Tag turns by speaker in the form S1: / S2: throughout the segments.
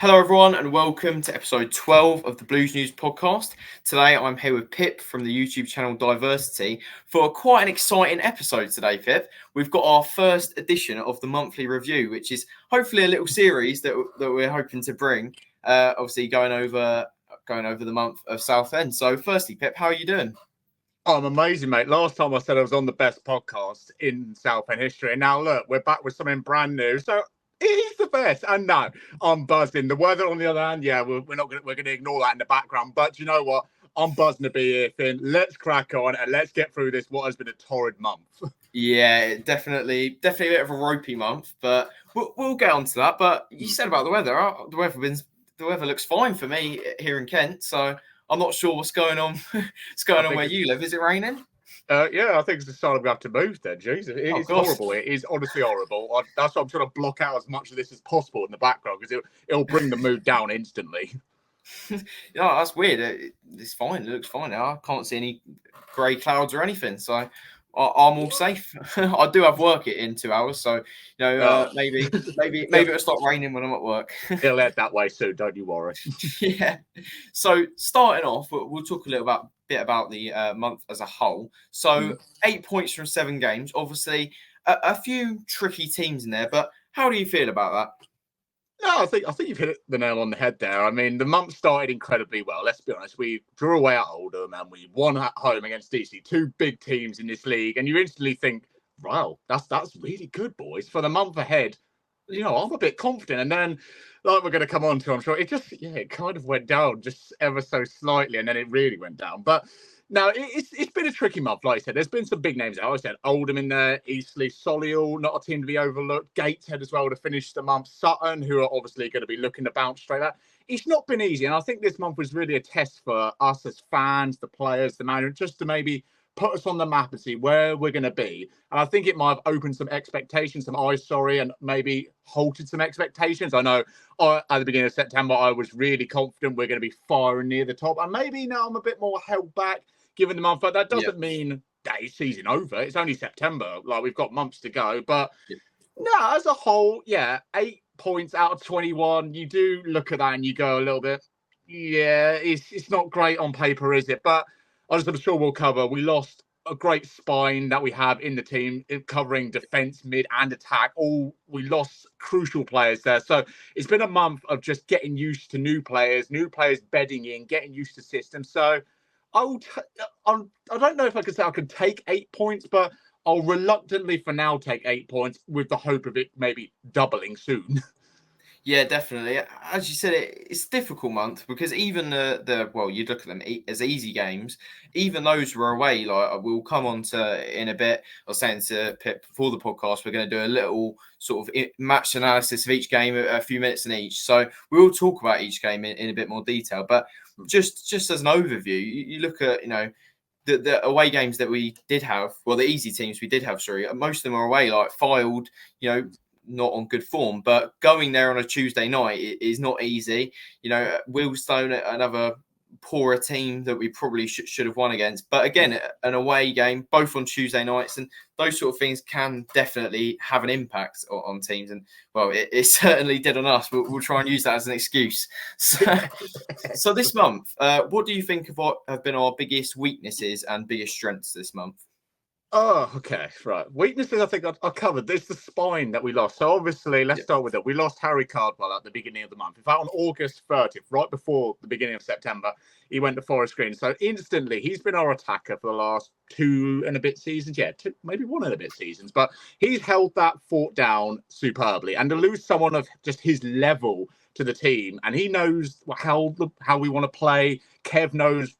S1: Hello, everyone, and welcome to episode 12 of the Blues News podcast. Today, I'm here with Pip from the YouTube channel D1VERSITY for quite an exciting episode today, Pip. We've got our first edition of the monthly review, which is hopefully a little series that we're hoping to bring, obviously going over the month of Southend. So firstly, Pip, how are you doing?
S2: I'm amazing, mate. Last time I said I was on the best podcast in Southend history. And now, look, we're back with something brand new. So it is the best. And no, I'm buzzing. The weather, on the other hand, yeah, we're going to ignore that in the background. But you know what? I'm buzzing to be here, Finn. Let's crack on and let's get through this, what has been a torrid month.
S1: Yeah, definitely a bit of a ropey month, but we'll get on to that. But you said about the weather. The weather looks fine for me here in Kent, so I'm not sure what's going on. What's going on where you live? Is it raining?
S2: Yeah, I think it's the sign we have to move then. Jesus, it's horrible. It is honestly horrible. That's why I'm trying to block out as much of this as possible in the background because it'll bring the mood down instantly.
S1: Yeah, that's weird. It's fine. It looks fine. I can't see any grey clouds or anything, so I'm all safe. I do have work in 2 hours, so maybe it'll stop raining when I'm at work.
S2: It'll head that way soon. Don't you worry.
S1: Yeah. So starting off, we'll talk a little bit about the month as a whole. So 8 points from 7 games. Obviously, a few tricky teams in there, but how do you feel about that?
S2: No, I think you've hit the nail on the head there. I mean, the month started incredibly well. Let's be honest. We drew away at Oldham and we won at home against DC, 2 big teams in this league. And you instantly think, wow, that's really good, boys. For the month ahead, I'm a bit confident. And then, like we're going to come on to, I'm sure, it kind of went down just ever so slightly. And then it really went down. But now, it's been a tricky month, like I said. There's been some big names out. I said Oldham in there, Eastleigh, Solihull, not a team to be overlooked. Gateshead as well to finish the month. Sutton, who are obviously going to be looking to bounce straight out. It's not been easy. And I think this month was really a test for us as fans, the players, the manager, just to maybe put us on the map and see where we're going to be. And I think it might have opened some expectations, and maybe halted some expectations. I know at the beginning of September, I was really confident we're going to be firing near the top. And maybe now I'm a bit more held back given the month. But that doesn't mean that it's season over. It's only September. Like, we've got months to go. But no, as a whole, 8 points out of 21. You do look at that and you go a little bit, it's not great on paper, is it? But as I'm sure we'll cover, we lost a great spine that we have in the team, covering defence, mid and attack. We lost crucial players there. So it's been a month of just getting used to new players bedding in, getting used to systems. So I don't know if I could say I could take 8 points, but I'll reluctantly for now take 8 points with the hope of it maybe doubling soon.
S1: Yeah, definitely. As you said, it's a difficult month because even you look at them as easy games, even those were away. Like, we'll come on to in a bit. I was saying to Pip before the podcast, we're going to do a little sort of match analysis of each game, a few minutes in each. So we will talk about each game in a bit more detail. But just as an overview, you look at the away games that we did have. Well, the easy teams we did have. Sorry, most of them are away. Like Fylde, not on good form, but going there on a Tuesday night is not easy. Wealdstone, another poorer team that we probably should have won against. But again, an away game, both on Tuesday nights, and those sort of things can definitely have an impact on teams. And well, it certainly did on us. We'll try and use that as an excuse. So this month, what do you think of what have been our biggest weaknesses and biggest strengths this month?
S2: Oh, okay, right. Weaknesses, I think I covered. There's the spine that we lost. So obviously, let's start with it. We lost 𝗏𝗏𝗏𝗏𝗏 at the beginning of the month. In fact, on August 30th, right before the beginning of September, he went to Forest Green. So instantly, he's been our attacker for the last 2 and a bit seasons. Yeah, maybe 1 and a bit seasons. But he's held that fort down superbly. And to lose someone of just his level to the team, and he knows how we want to play. Kev knows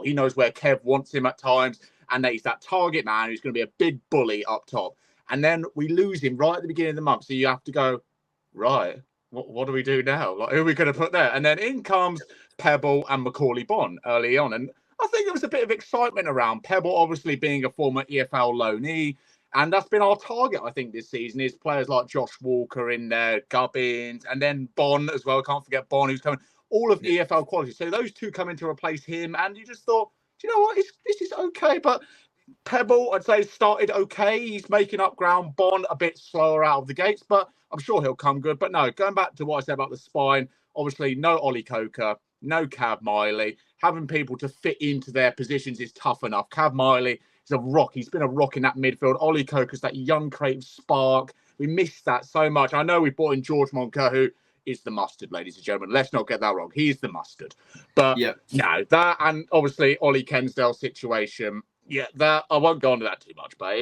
S2: he knows where Kev wants him at times. And he's that target man who's going to be a big bully up top. And then we lose him right at the beginning of the month. So you have to go, right, what do we do now? Like, who are we going to put there? And then in comes Pebble and Macaulay Bonne early on. And I think there was a bit of excitement around Pebble, obviously being a former EFL loanee. And that's been our target, I think, this season, is players like Josh Walker in there, Gubbins, and then Bonne as well. Can't forget Bonne, who's coming. All of EFL quality. So those two come in to replace him. And you just thought, do you know what? This is okay, but Pebble, I'd say, started okay. He's making up ground. Bonne a bit slower out of the gates, but I'm sure he'll come good. But no, going back to what I said about the spine, obviously no 𝗦𝗘𝗣𝗧𝗘𝗠𝗕𝗄, no 𝗤𝗢𝗛𝗏. Having people to fit into their positions is tough enough. 𝗤𝗢𝗏 is a rock. He's been a rock in that midfield. 𝗦𝗘𝗑𝗧𝗏𝗧𝗏 that young creative spark. We missed that so much. I know we brought in 𝗦𝗘𝗍𝗓, who is the mustard, ladies and gentlemen. Let's not get that wrong. He's the mustard. But no, that and obviously 𝗤𝗘𝗏𝗧𝗏 situation. Yeah, that I won't go into that too much, but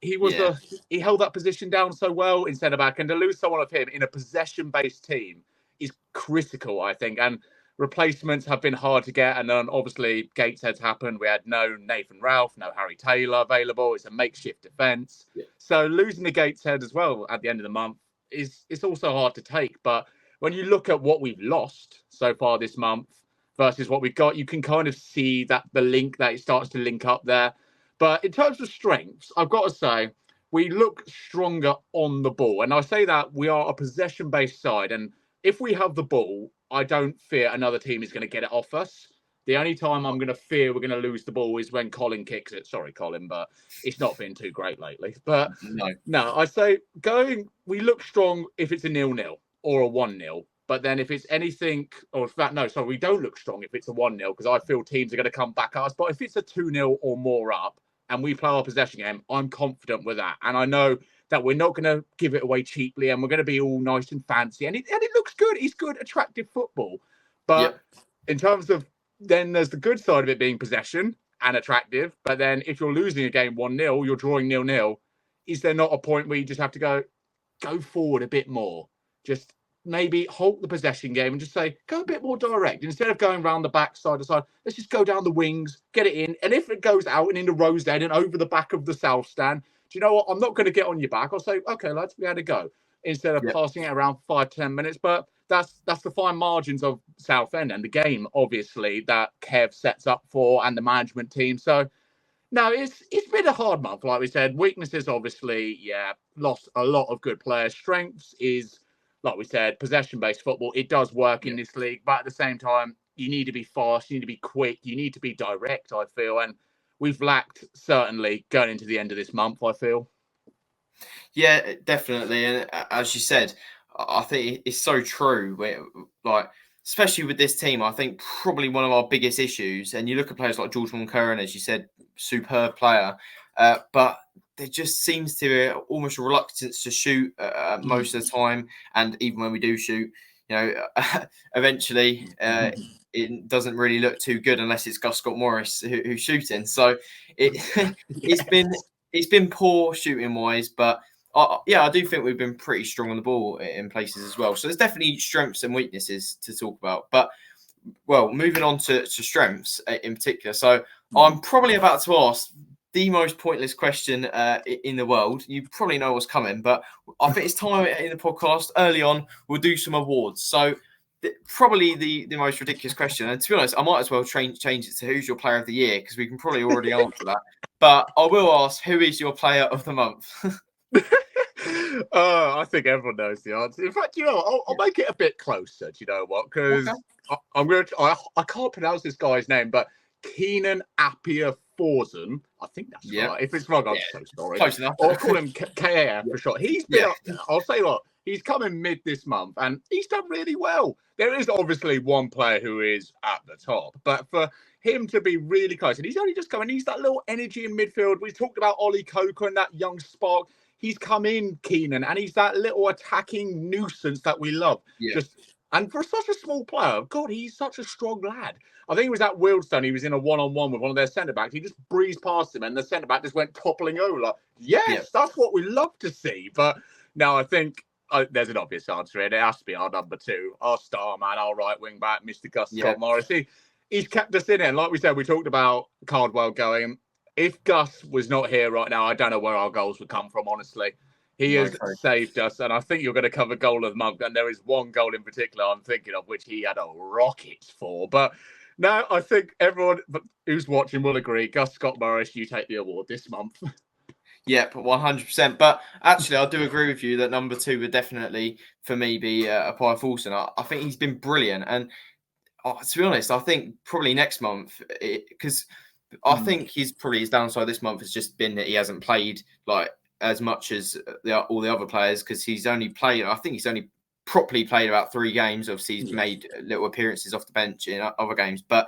S2: he held that position down so well in centre back, and to lose someone of him in a possession-based team is critical, I think. And replacements have been hard to get, and then obviously Gateshead's happened. We had no Nathan Ralph, no Harry Taylor available. It's a makeshift defence. So losing the Gateshead as well at the end of the month it's also hard to take. But when you look at what we've lost so far this month versus what we've got, you can kind of see that the link, that it starts to link up there. But in terms of strengths, I've got to say, we look stronger on the ball. And I say that we are a possession-based side. And if we have the ball, I don't fear another team is going to get it off us. The only time I'm going to fear we're going to lose the ball is when Colin kicks it. Sorry, Colin, but it's not been too great lately. But no, I say we look strong if it's a 0-0 or a 1-0. But then if it's anything, we don't look strong if it's a 1-0, because I feel teams are going to come back at us. But if it's a 2-0 or more up and we play our possession game, I'm confident with that. And I know that we're not going to give it away cheaply and we're going to be all nice and fancy. And it looks good. It's good, attractive football. But in terms of, then there's the good side of it being possession and attractive. But then if you're losing a game 1-0, you're drawing 0-0. Is there not a point where you just have to go forward a bit more? Just maybe halt the possession game and just say, go a bit more direct. Instead of going round the back side to side, let's just go down the wings, get it in. And if it goes out and into Rosedale and over the back of the South Stand, do you know what? I'm not going to get on your back. I'll say, okay, lads, we had a go. Instead of passing it around 5-10 minutes. But that's the fine margins of Southend and the game, obviously, that Kev sets up for and the management team. So, no, it's been a hard month, like we said. Weaknesses, obviously, lost a lot of good players. Strengths is, like we said, possession-based football. It does work in this league, but at the same time, you need to be fast, you need to be quick, you need to be direct, I feel. And we've lacked, certainly, going into the end of this month, I feel.
S1: Yeah, definitely. And as you said, I think it's so true. Especially with this team, I think probably one of our biggest issues, and you look at players like 𝗏𝗏𝗏𝗧𝗏, as you said, superb player, but there just seems to be almost a reluctance to shoot most of the time. And even when we do shoot, eventually it doesn't really look too good unless it's 𝗥𝗘𝗏𝗏𝗧𝗏 who's shooting. So it's been poor shooting wise, but I do think we've been pretty strong on the ball in places as well. So there's definitely strengths and weaknesses to talk about. But, well, moving on to strengths in particular. So I'm probably about to ask the most pointless question in the world. You probably know what's coming, but I think it's time in the podcast early on, we'll do some awards. So probably the most ridiculous question. And to be honest, I might as well change it to who's your player of the year, because we can probably already answer that. But I will ask, who is your player of the month?
S2: I think everyone knows the answer. In fact, I'll make it a bit closer. Do you know what? Because I can't pronounce this guy's name, but 𝗦𝗘𝗏𝗧𝗏𝗏𝗧𝗏. I think that's right. If it's wrong, I'm so sorry.
S1: Close enough.
S2: I'll call him KAF for short. He's been. I'll say what. He's coming mid this month, and he's done really well. There is obviously one player who is at the top, but for him to be really close, and he's only just coming. He's that little energy in midfield. We talked about 𝗦𝗘𝗏𝗧𝗏 and that young spark. He's come in, Keenan, and he's that little attacking nuisance that we love. And for such a small player, God, he's such a strong lad. I think it was at Wealdstone. He was in a one-on-one with one of their centre-backs. He just breezed past him, and the centre-back just went toppling over. Like, that's what we love to see. But no, I think there's an obvious answer here. It has to be our number 2, our star man, our right wing back, Mr. Gus Scott Morris. He's kept us in it. And like we said, we talked about Cardwell going. If Gus was not here right now, I don't know where our goals would come from, honestly. He has saved us, and I think you're going to cover goal of the month. And there is one goal in particular I'm thinking of, which he had a rocket for. But no, I think everyone who's watching will agree. Gus Scott Morris, you take the award this month.
S1: Yeah, 100%. But actually, I do agree with you that number 2 would definitely, for me, be 𝗙𝗚𝗏𝗧𝗏. I think he's been brilliant. And to be honest, I think probably next month, because I think his downside this month has just been that he hasn't played like as much as all the other players, because he's only played. I think he's only properly played about 3 games. Obviously, he's made little appearances off the bench in other games. But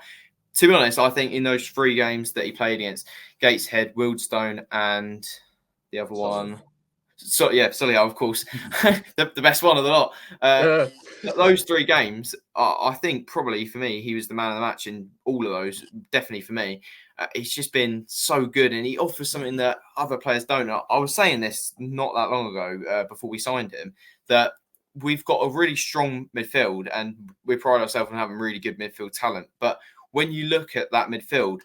S1: to be honest, I think in those 3 games that he played against Gateshead, Wealdstone, and the other one, Solihull, of course, the best one of the lot. Those 3 games, I think probably for me, he was the man of the match in all of those. Definitely for me. He's just been so good, and he offers something that other players don't. I was saying this not that long ago, before we signed him, that we've got a really strong midfield, and we pride ourselves on having really good midfield talent. But when you look at that midfield,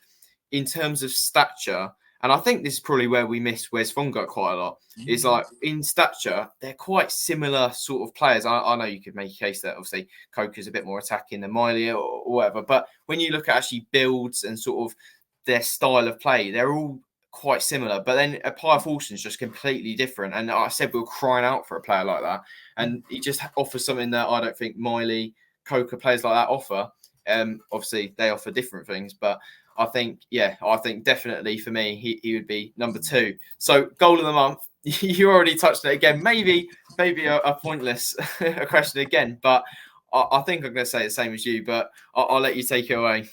S1: in terms of stature, and I think this is probably where we miss 𝗦𝗬𝗏𝗧𝗏 quite a lot, is like in stature, they're quite similar sort of players. I know you could make a case that obviously Coker's a bit more attacking than 𝗏𝗏𝗏 or whatever, but when you look at actually builds and sort of their style of play, they're all quite similar. But then 𝗙𝗏𝗏𝗧𝗏 just completely different. And I said we were crying out for a player like that. And he just offers something that I don't think 𝗏𝗏𝗏𝗏, Coker, players like that offer. Obviously, they offer different things, but I think definitely for me, he would be number 2. So goal of the month, you already touched it again. Maybe a pointless question again, but I think I'm going to say the same as you, but I'll let you take it away.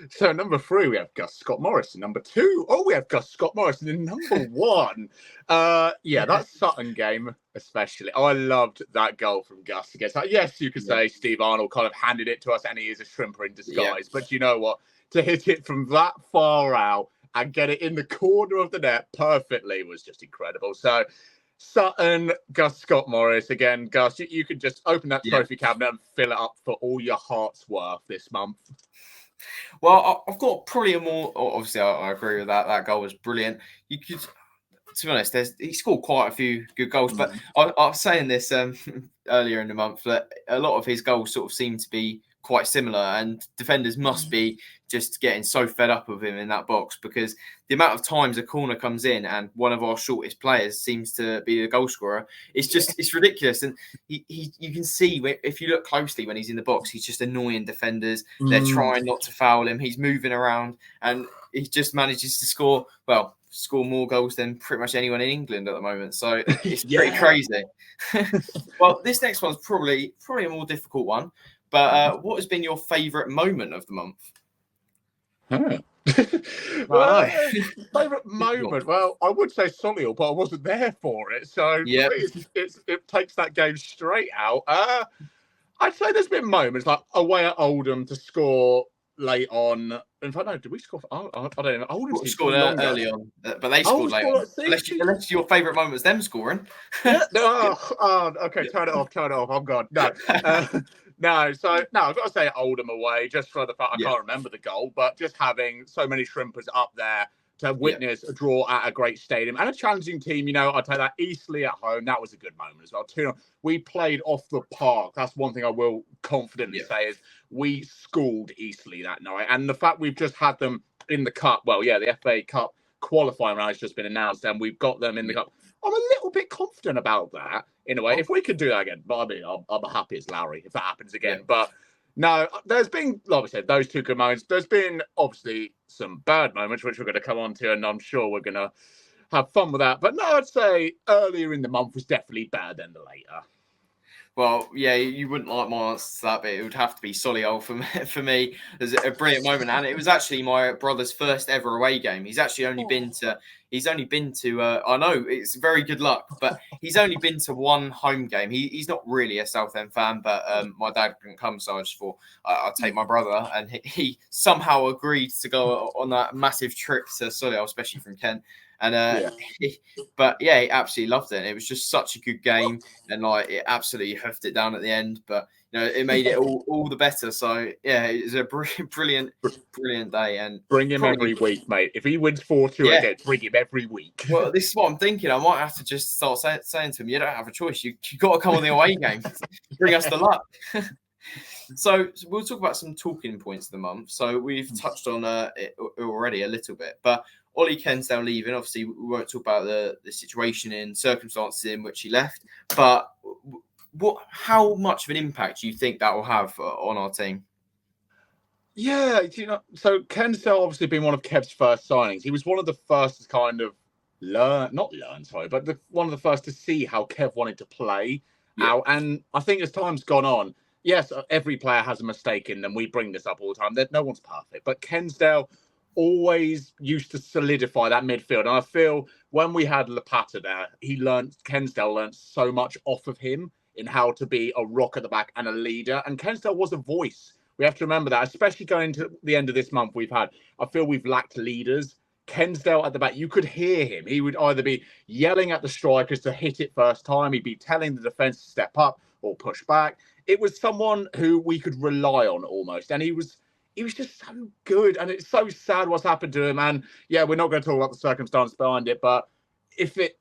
S2: So number 3, we have Gus Scott-Morrison. Number 2, we have Gus Scott-Morrison. And number 1, that Sutton game especially. I loved that goal from Gus against. Yes, you could say Steve Arnold kind of handed it to us, and he is a shrimper in disguise. But you know what? To hit it from that far out and get it in the corner of the net perfectly was just incredible. So Sutton, Gus Scott-Morris. Again, Gus, you could just open that trophy cabinet and fill it up for all your heart's worth this month.
S1: Well, I've got probably a more. Obviously, I agree with that. That goal was brilliant. You could, to be honest, he scored quite a few good goals. But I was saying this earlier in the month that a lot of his goals sort of seem to be quite similar, and defenders must be just getting so fed up with him in that box, because the amount of times a corner comes in and one of our shortest players seems to be the goal scorer, it's ridiculous. And you can see, if you look closely when he's in the box, he's just annoying defenders. They're trying not to foul him. He's moving around, and he just manages to score more goals than pretty much anyone in England at the moment. So it's pretty crazy. Well, this next one's probably a more difficult one. But what has been your favourite moment of the month?
S2: Favourite moment? Well, I would say Solihull, but I wasn't there for it. So it takes that game straight out. I'd say there's been moments like away at Oldham to score late on. In fact, no, did we score? I don't know. Oldham
S1: scored early on, but they scored late on. Unless your favourite moment was them scoring.
S2: Okay, turn it off. I'm gone. No. I've got to say Oldham away, just for the fact I can't remember the goal, but just having so many shrimpers up there to witness a draw at a great stadium and a challenging team. I'd take that. Eastleigh at home, that was a good moment as well. 2-0. We played off the park. That's one thing I will confidently say is we schooled Eastleigh that night. And the fact we've just had them in the cup, the FA Cup qualifying round has just been announced, and we've got them in the cup. I'm a little bit confident about that in a way. If we could do that again, but I mean, I'm happy as Larry if that happens again. But no, there's been, like I said, those 2 good moments. There's been obviously some bad moments, which we're going to come on to, and I'm sure we're going to have fun with that. But no, I'd say earlier in the month was definitely better than the later.
S1: Well, you wouldn't like my answer to that, but it would have to be Solihull for me. There's a brilliant moment, and it was actually my brother's first ever away game. He's actually only been to. I know it's very good luck, but he's only been to 1 home game. He's not really a Southend fan, but my dad couldn't come, so I just thought I'd take my brother, and he somehow agreed to go on that massive trip to Solihull, especially from Kent. And he absolutely loved it. And it was just such a good game, and it absolutely hoofed it down at the end. But it made it all the better. So it was a brilliant day. And
S2: bring him every week, mate. If he wins 4-2 again, bring him every week.
S1: Well, this is what I'm thinking. I might have to just start saying to him, you don't have a choice. You got to come on the away game. Bring us the luck. So we'll talk about some talking points of the month. So we've touched on it already a little bit, but Ollie Kensdale leaving, obviously we won't talk about the situation and circumstances in which he left, but how much of an impact do you think that will have on our team?
S2: Yeah, so Kensdale obviously been one of Kev's first signings. He was one of the first to kind of one of the first to see how Kev wanted to play out. And I think as time's gone on, yes, every player has a mistake in them. We bring this up all the time. That no one's perfect, but Kensdale always used to solidify that midfield. And I feel when we had 𝗦𝗘𝗣𝗧𝗘𝗠𝗕𝗪 there, Kensdale learned so much off of him in how to be a rock at the back and a leader. And Kensdale was a voice. We have to remember that, especially going to the end of this month. I feel we've lacked leaders. Kensdale at the back, you could hear him. He would either be yelling at the strikers to hit it first time, he'd be telling the defence to step up or push back. It was someone who we could rely on almost, and he was just so good. And it's so sad what's happened to him. And yeah, we're not going to talk about the circumstance behind it, but if it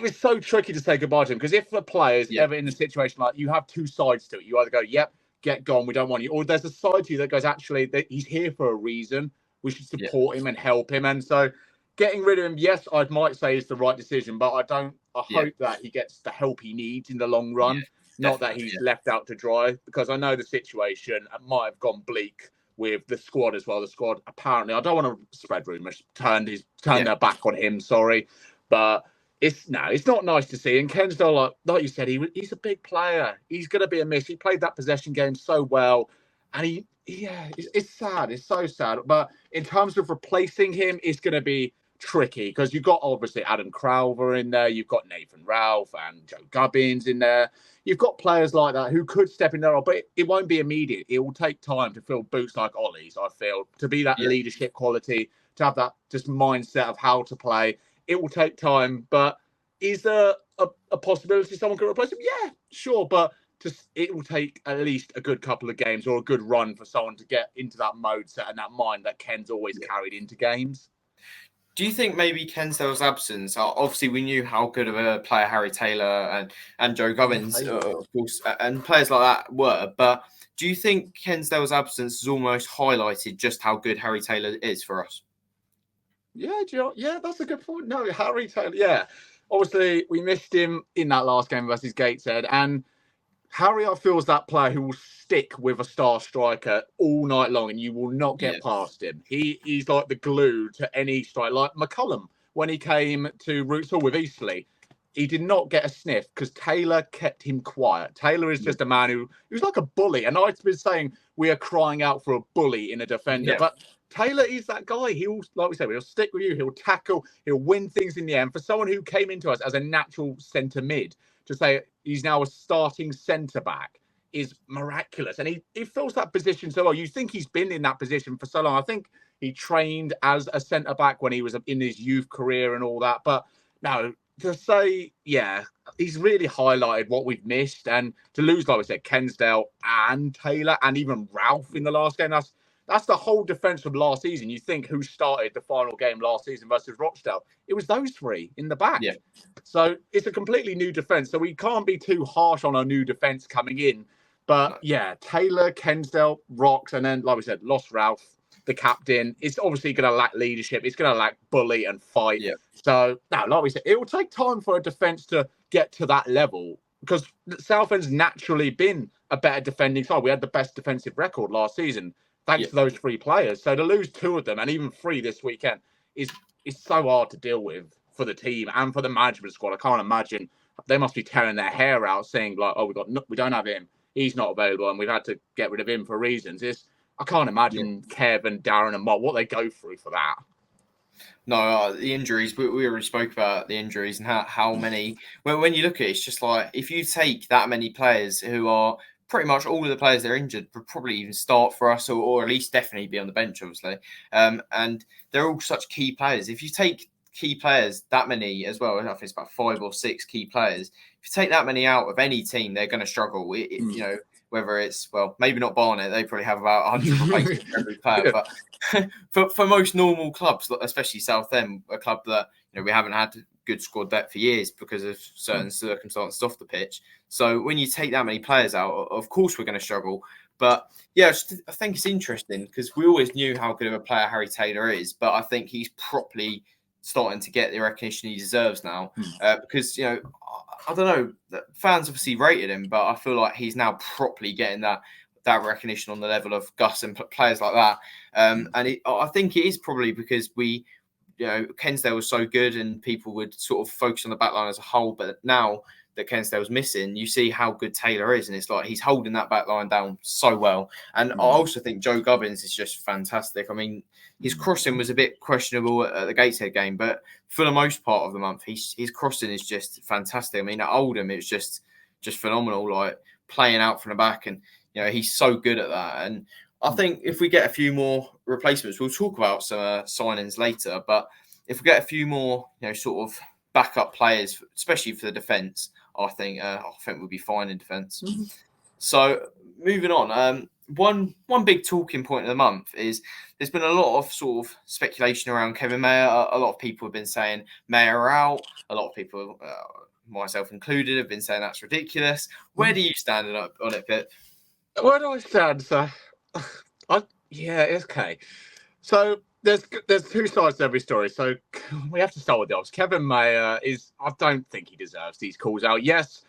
S2: was so tricky to say goodbye to him, because if the player's ever in a situation like, you have two sides to it. You either go, yep, get gone, we don't want you, or there's a side to you that goes, actually, he's here for a reason. We should support him and help him. And so getting rid of him, yes, I might say is the right decision, but I hope that he gets the help he needs in the long run, not that he's left out to dry, because I know the situation might have gone bleak with the squad as well. The squad, apparently, I don't want to spread rumours, turned their back on him, sorry. But it's not nice to see. And Kensdale, like you said, he's a big player. He's going to be a miss. He played that possession game so well. And it's sad. It's so sad. But in terms of replacing him, it's going to be tricky, because you've got obviously 𝗦𝗘𝗏𝗧𝗘𝗠𝗕𝗓 in there. You've got Nathan Ralph and Joe Gubbins in there. You've got players like that who could step in there, but it won't be immediate. It will take time to fill boots like Ollie's, I feel, to be that leadership quality, to have that just mindset of how to play. It will take time. But is there a possibility someone could replace him? Yeah, sure. But it will take at least a good couple of games or a good run for someone to get into that mode set and that mind that Ken's always carried into games.
S1: Do you think maybe Kensdale's absence? Obviously, we knew how good of a player Harry Taylor and Joe Gubbins, of course, and players like that were. But do you think Kensdale's absence has almost highlighted just how good Harry Taylor is for us?
S2: Yeah, that's a good point. No, Harry Taylor, yeah. Obviously, we missed him in that last game versus Gateshead. And Harry, I feel, is that player who will stick with a star striker all night long, and you will not get past him. He's like the glue to any strike. Like McCullum, when he came to Roots Hall with Eastleigh, he did not get a sniff because Taylor kept him quiet. Taylor is just a man who was like a bully. And I've been saying we are crying out for a bully in a defender. But Taylor is that guy. He'll, like we said, he'll stick with you. He'll tackle. He'll win things in the end. For someone who came into us as a natural centre mid, to say he's now a starting centre back is miraculous. And he fills that position so well. You think he's been in that position for so long. I think he trained as a centre back when he was in his youth career and all that. But no, to say, he's really highlighted what we've missed. And to lose, like we said, Kensdale and Taylor and even Ralph in the last game, that's the whole defence from last season. You think who started the final game last season versus Rochdale? It was those three in the back. So it's a completely new defence. So we can't be too harsh on our new defence coming in. But Taylor, Kensdale, Rocks, and then, like we said, lost Ralph, the captain. It's obviously going to lack leadership. It's going to lack bully and fight. So, like we said, it will take time for a defence to get to that level, because Southend's naturally been a better defending side. We had the best defensive record last season, thanks to those three players. So to lose two of them, and even three this weekend, is so hard to deal with for the team and for the management squad. I can't imagine. They must be tearing their hair out saying, like, oh, we don't have him. He's not available, and we've had to get rid of him for reasons. I can't imagine Kev and Darren and Mott, what they go through for that.
S1: No, the injuries, we already spoke about the injuries and how many. When you look at it, it's just like, if you take that many players who are pretty much all of the players that are injured would probably even start for us, or at least definitely be on the bench, obviously. And they're all such key players. If you take key players, that many as well, I think it's about 5 or 6 key players. If you take that many out of any team, they're going to struggle. You know, whether it's, well, maybe not Barnet, they probably have about 100 replacements for every player. But for most normal clubs, especially Southend, a club that, you know, we haven't had good squad depth for years because of certain circumstances off the pitch. So when you take that many players out, of course we're going to struggle. But I think it's interesting because we always knew how good of a player Harry Taylor is, but I think he's properly starting to get the recognition he deserves now. Because, you know, I don't know, fans obviously rated him, but I feel like he's now properly getting that recognition on the level of Gus and players like that. I think it is probably because Kensdale was so good and people would sort of focus on the back line as a whole, but now that Kensdale's missing, you see how good Taylor is, and it's like he's holding that back line down so well. And I also think Joe Gubbins is just fantastic. I mean, his crossing was a bit questionable at the Gateshead game, but for the most part of the month, his crossing is just fantastic. I mean, at Oldham, it's just phenomenal, like playing out from the back, and he's so good at that. And I think if we get a few more replacements, we'll talk about some signings later, but if we get a few more, sort of backup players, especially for the defence, I think we'll be fine in defence. So moving on, one big talking point of the month is there's been a lot of sort of speculation around Kevin Mayer. A lot of people have been saying Mayer out. A lot of people, myself included, have been saying that's ridiculous. Where do you stand on it, Pip?
S2: Where do I stand, sir? It's okay. So there's two sides to every story. So we have to start with the obvious. Kevin Mayer I don't think he deserves these calls out. Yes,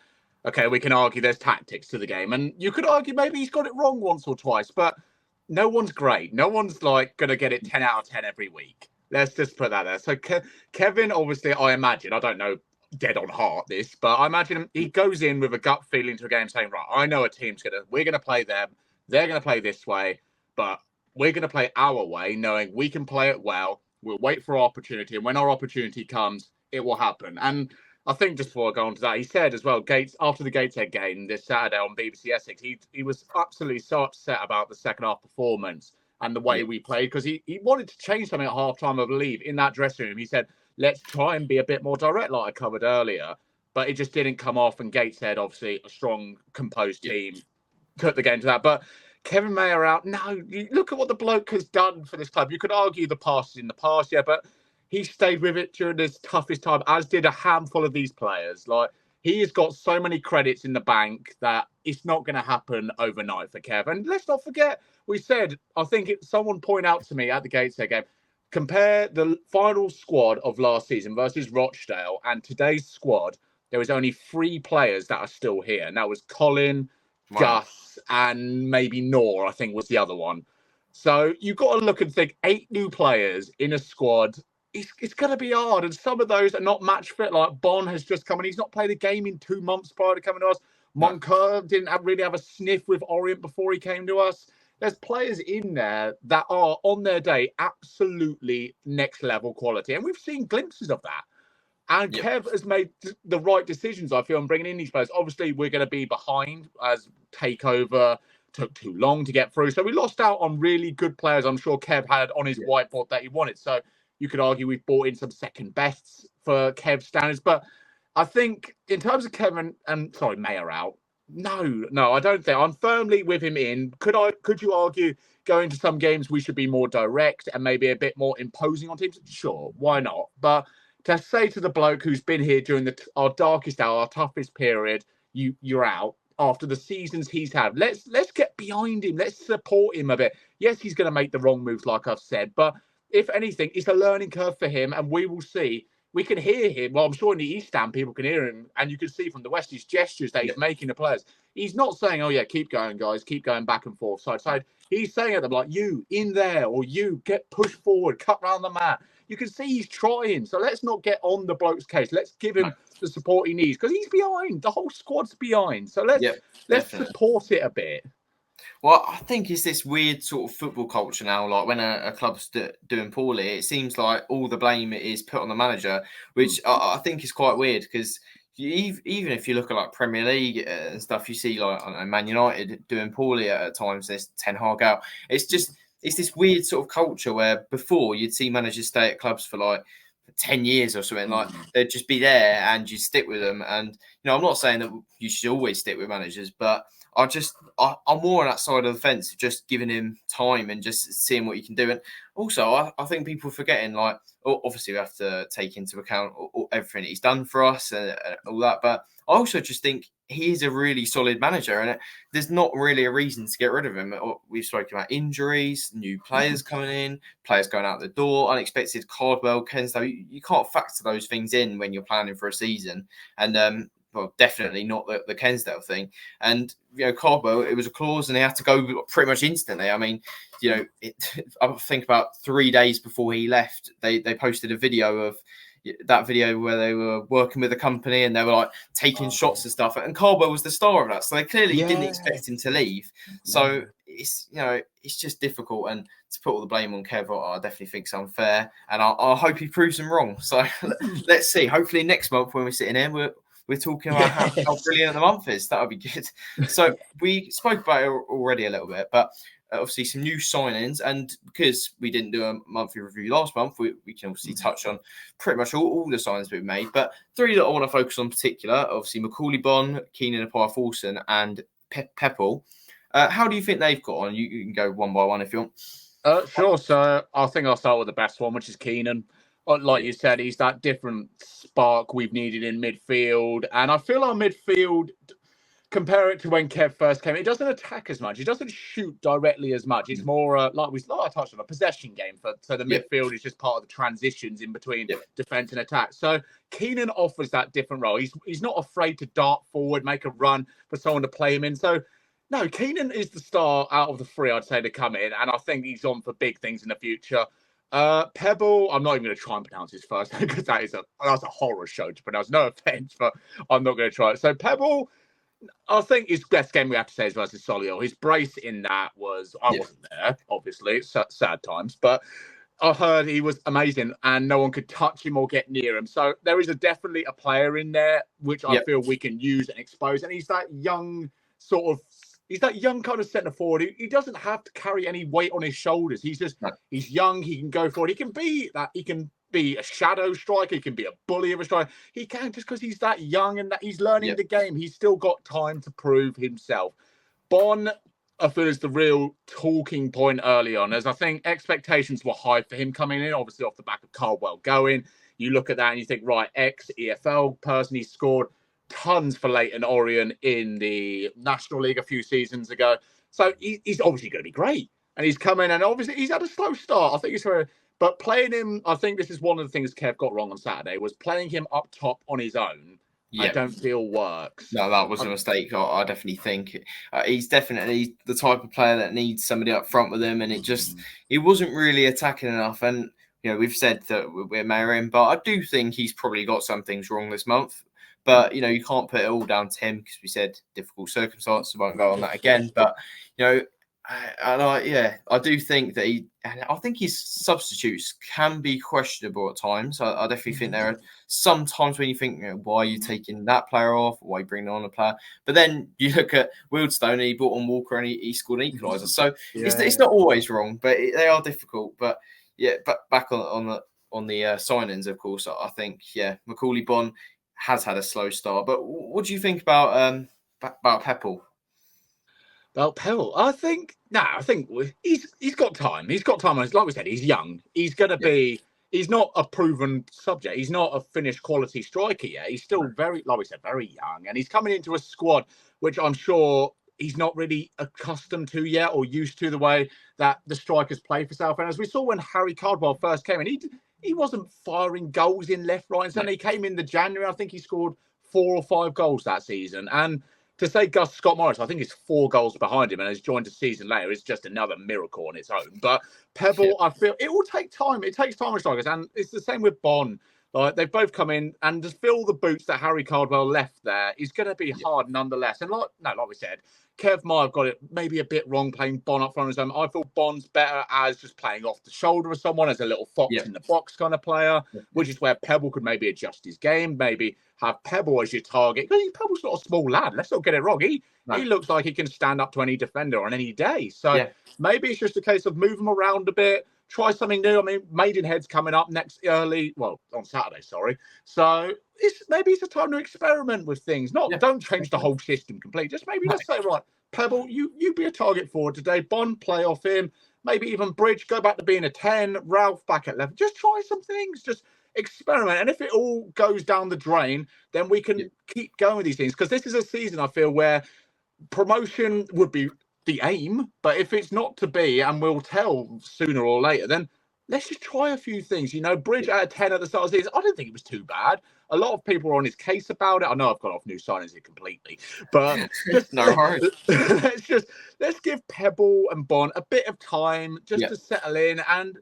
S2: okay, we can argue there's tactics to the game, and you could argue maybe he's got it wrong once or twice, but no one's great. No one's like going to get it 10 out of 10 every week. Let's just put that there. So Kevin, obviously, I imagine, I don't know dead on heart this, but I imagine he goes in with a gut feeling to a game saying, right, I know we're going to play them. They're going to play this way, but we're going to play our way, knowing we can play it well. We'll wait for our opportunity, and when our opportunity comes, it will happen. And I think just before I go on to that, he said as well, after the Gateshead game this Saturday on BBC Essex, he was absolutely so upset about the second half performance and the way we played, because he wanted to change something at half-time, I believe, in that dressing room. He said, let's try and be a bit more direct, like I covered earlier, but it just didn't come off, and Gateshead, obviously, a strong, composed team, took the game to that. But Kevin Mayer out. No, you look at what the bloke has done for this club. You could argue the past is in the past, but he stayed with it during this toughest time, as did a handful of these players. Like, he has got so many credits in the bank that it's not going to happen overnight for Kev. And let's not forget, we said, I think someone pointed out to me at the Gateshead game, compare the final squad of last season versus Rochdale and today's squad. There was only 3 players that are still here, and that was Colin, Gus, and maybe Nor, I think was the other one. So you've got to look and think, 8 new players in a squad. It's going to be hard. And some of those are not match fit. Like Bon has just come in. He's not played a game in 2 months prior to coming to us. Moncur didn't really have a sniff with Orient before he came to us. There's players in there that are, on their day, absolutely next level quality. And we've seen glimpses of that. And Kev has made the right decisions, I feel, in bringing in these players. Obviously, we're going to be behind as takeover took too long to get through. So we lost out on really good players I'm sure Kev had on his whiteboard that he wanted. So you could argue we've brought in some second bests for Kev's standards. But I think in terms of Kevin and Mayer out, no, I don't think. I'm firmly with him in. Could you argue going to some games we should be more direct and maybe a bit more imposing on teams? Sure, why not? But to say to the bloke who's been here during our darkest hour, our toughest period, you're out after the seasons he's had. Let's get behind him. Let's support him a bit. Yes, he's going to make the wrong moves, like I've said, but if anything, it's a learning curve for him, and we will see. We can hear him. Well, I'm sure in the East Stand, people can hear him, and you can see from the West his gestures that he's making to players. He's not saying, "Oh yeah, keep going, guys, keep going back and forth, side to side." He's saying at them like, "You in there," or "You get pushed forward, cut round the mat." You can see he's trying. So let's not get on the bloke's case. Let's give him the support he needs, because he's behind. The whole squad's behind. So let's support it a bit.
S1: Well, I think it's this weird sort of football culture now. Like when a club's doing poorly, it seems like all the blame is put on the manager, which I think is quite weird, because even if you look at like Premier League and stuff, you see like Man United doing poorly at times. There's Ten Hag out. It's this weird sort of culture where before you'd see managers stay at clubs for like 10 years or something. Like they'd just be there and you stick with them. And I'm not saying that you should always stick with managers, but I'm more on that side of the fence, just giving him time and just seeing what you can do. And also, I think people are forgetting, like, obviously we have to take into account everything he's done for us and all that. But I also just think he is a really solid manager, and there's not really a reason to get rid of him. We've spoken about injuries, new players coming in, players going out the door, unexpected Cardwell, Kensdale. You can't factor those things in when you're planning for a season. And well, definitely not the Kensdale thing. And, Cardwell, it was a clause and he had to go pretty much instantly. I mean, I think about 3 days before he left, they posted a video of, that video where they were working with a company and they were like taking shots and stuff, and Caldwell was the star of that, so they clearly didn't expect him to leave. So it's it's just difficult, and to put all the blame on Kev, I definitely think it's unfair, and I hope he proves them wrong. So let's see. Hopefully next month when we're sitting here, we're talking about how brilliant the month is. That would be good. So we spoke about it already a little bit, but obviously some new signings, and because we didn't do a monthly review last month, we can obviously touch on pretty much all the signings we've made. But three that I want to focus on in particular, obviously 𝗦𝗘𝗣𝗧𝗘𝗠𝗕𝗂𝗏, 𝗦𝗘𝗣𝗧𝗑𝗏𝗂𝗧𝗏 and 𝗏𝗏𝗄𝗄. How do you think they've got on? You can go one by one if you want.
S2: Sure. So I think I'll start with the best one, which is Keenan. Like you said, he's that different spark we've needed in midfield. And I feel our midfield, compare it to when Kev first came, it doesn't attack as much. It doesn't shoot directly as much. It's more like I touched on, a possession game. So the midfield is just part of the transitions in between defense and attack. So Keenan offers that different role. He's not afraid to dart forward, make a run for someone to play him in. So no, Keenan is the star out of the three, I'd say, to come in. And I think he's on for big things in the future. Pebble, I'm not even going to try and pronounce his first name because that's a horror show to pronounce. No offense, but I'm not going to try it. So Pebble, I think his best game we have to say is versus Solihull. His brace in that was, I wasn't there, obviously. It's sad times, but I heard he was amazing and no one could touch him or get near him. So there is definitely a player in there which I feel we can use and expose. And he's that young kind of centre forward. He doesn't have to carry any weight on his shoulders. He's young. He can go forward. He can be a shadow striker. He can be a bully of a striker. He can, just because he's that young and that he's learning the game. He's still got time to prove himself. Bon, I feel, is the real talking point early on, as I think expectations were high for him coming in, obviously off the back of Caldwell going. You look at that and you think, right, ex-EFL person, he scored tons for Leyton Orient in the National League a few seasons ago. So he's obviously going to be great. And he's come in and obviously he's had a slow start. I think it's very... But playing him, I think this is one of the things Kev got wrong on Saturday, was playing him up top on his own. I don't feel works.
S1: No, that was a mistake. I definitely think he's definitely the type of player that needs somebody up front with him, and he wasn't really attacking enough. And we've said that we're marrying, but I do think he's probably got some things wrong this month. But you can't put it all down to him because we said difficult circumstances. I won't go on that again. But I do think that I think his substitutes can be questionable at times. I definitely think there are some times when you think, why are you taking that player off? Why are you bringing on a player? But then you look at Wealdstone and he brought on Walker and he scored an equaliser. So it's not always wrong, but they are difficult. But but back on the signings, of course, I think 𝗦𝗘𝗣𝗧𝗘𝗠𝗕𝗏 has had a slow start. But what do you think about Pebble?
S2: Well, Pell, I think he's got time. He's got time. Like we said, he's young. He's going to be. He's not a proven subject. He's not a finished quality striker yet. He's still very, like we said, very young, and he's coming into a squad which I'm sure he's not really accustomed to yet or used to the way that the strikers play for Southend. As we saw when Harry Cardwell first came in, he wasn't firing goals in left, right, and centre. He came in the January. I think he scored 4 or 5 goals that season, and to say Scott Morris, I think he's 4 goals behind him and has joined a season later, is just another miracle on its own. But Pebble, I feel it will take time. It takes time with strikers, and it's the same with Bon. Like, they've both come in, and to fill the boots that Harry Cardwell left there is going to be hard nonetheless. And like we said, Kev might have got it maybe a bit wrong playing Bon up front on his own. I feel Bon's better as just playing off the shoulder of someone, as a little fox in the box kind of player, which is where Pebble could maybe adjust his game, maybe have Pebble as your target. Because Pebble's not a small lad. Let's not get it wrong. He looks like he can stand up to any defender on any day. So maybe it's just a case of move him around a bit, try something new. I mean, Maidenhead's coming up on Saturday, sorry. So maybe it's a time to experiment with things. Don't change the whole system completely. Just maybe let's say, right, Pebble, you be a target forward today. Bon, play off him. Maybe even Bridge, go back to being a 10. Ralph back at 11. Just try some things. Just experiment. And if it all goes down the drain, then we can keep going with these things. Because this is a season, I feel, where promotion would be the aim. But if it's not to be, and we'll tell sooner or later, then let's just try a few things. Bridge at a 10 at the start of the season, I didn't think it was too bad. A lot of people are on his case about it. I know I've got off new signings here completely, but
S1: no worries.
S2: Let's give Pebble and Bon a bit of time just to settle in. And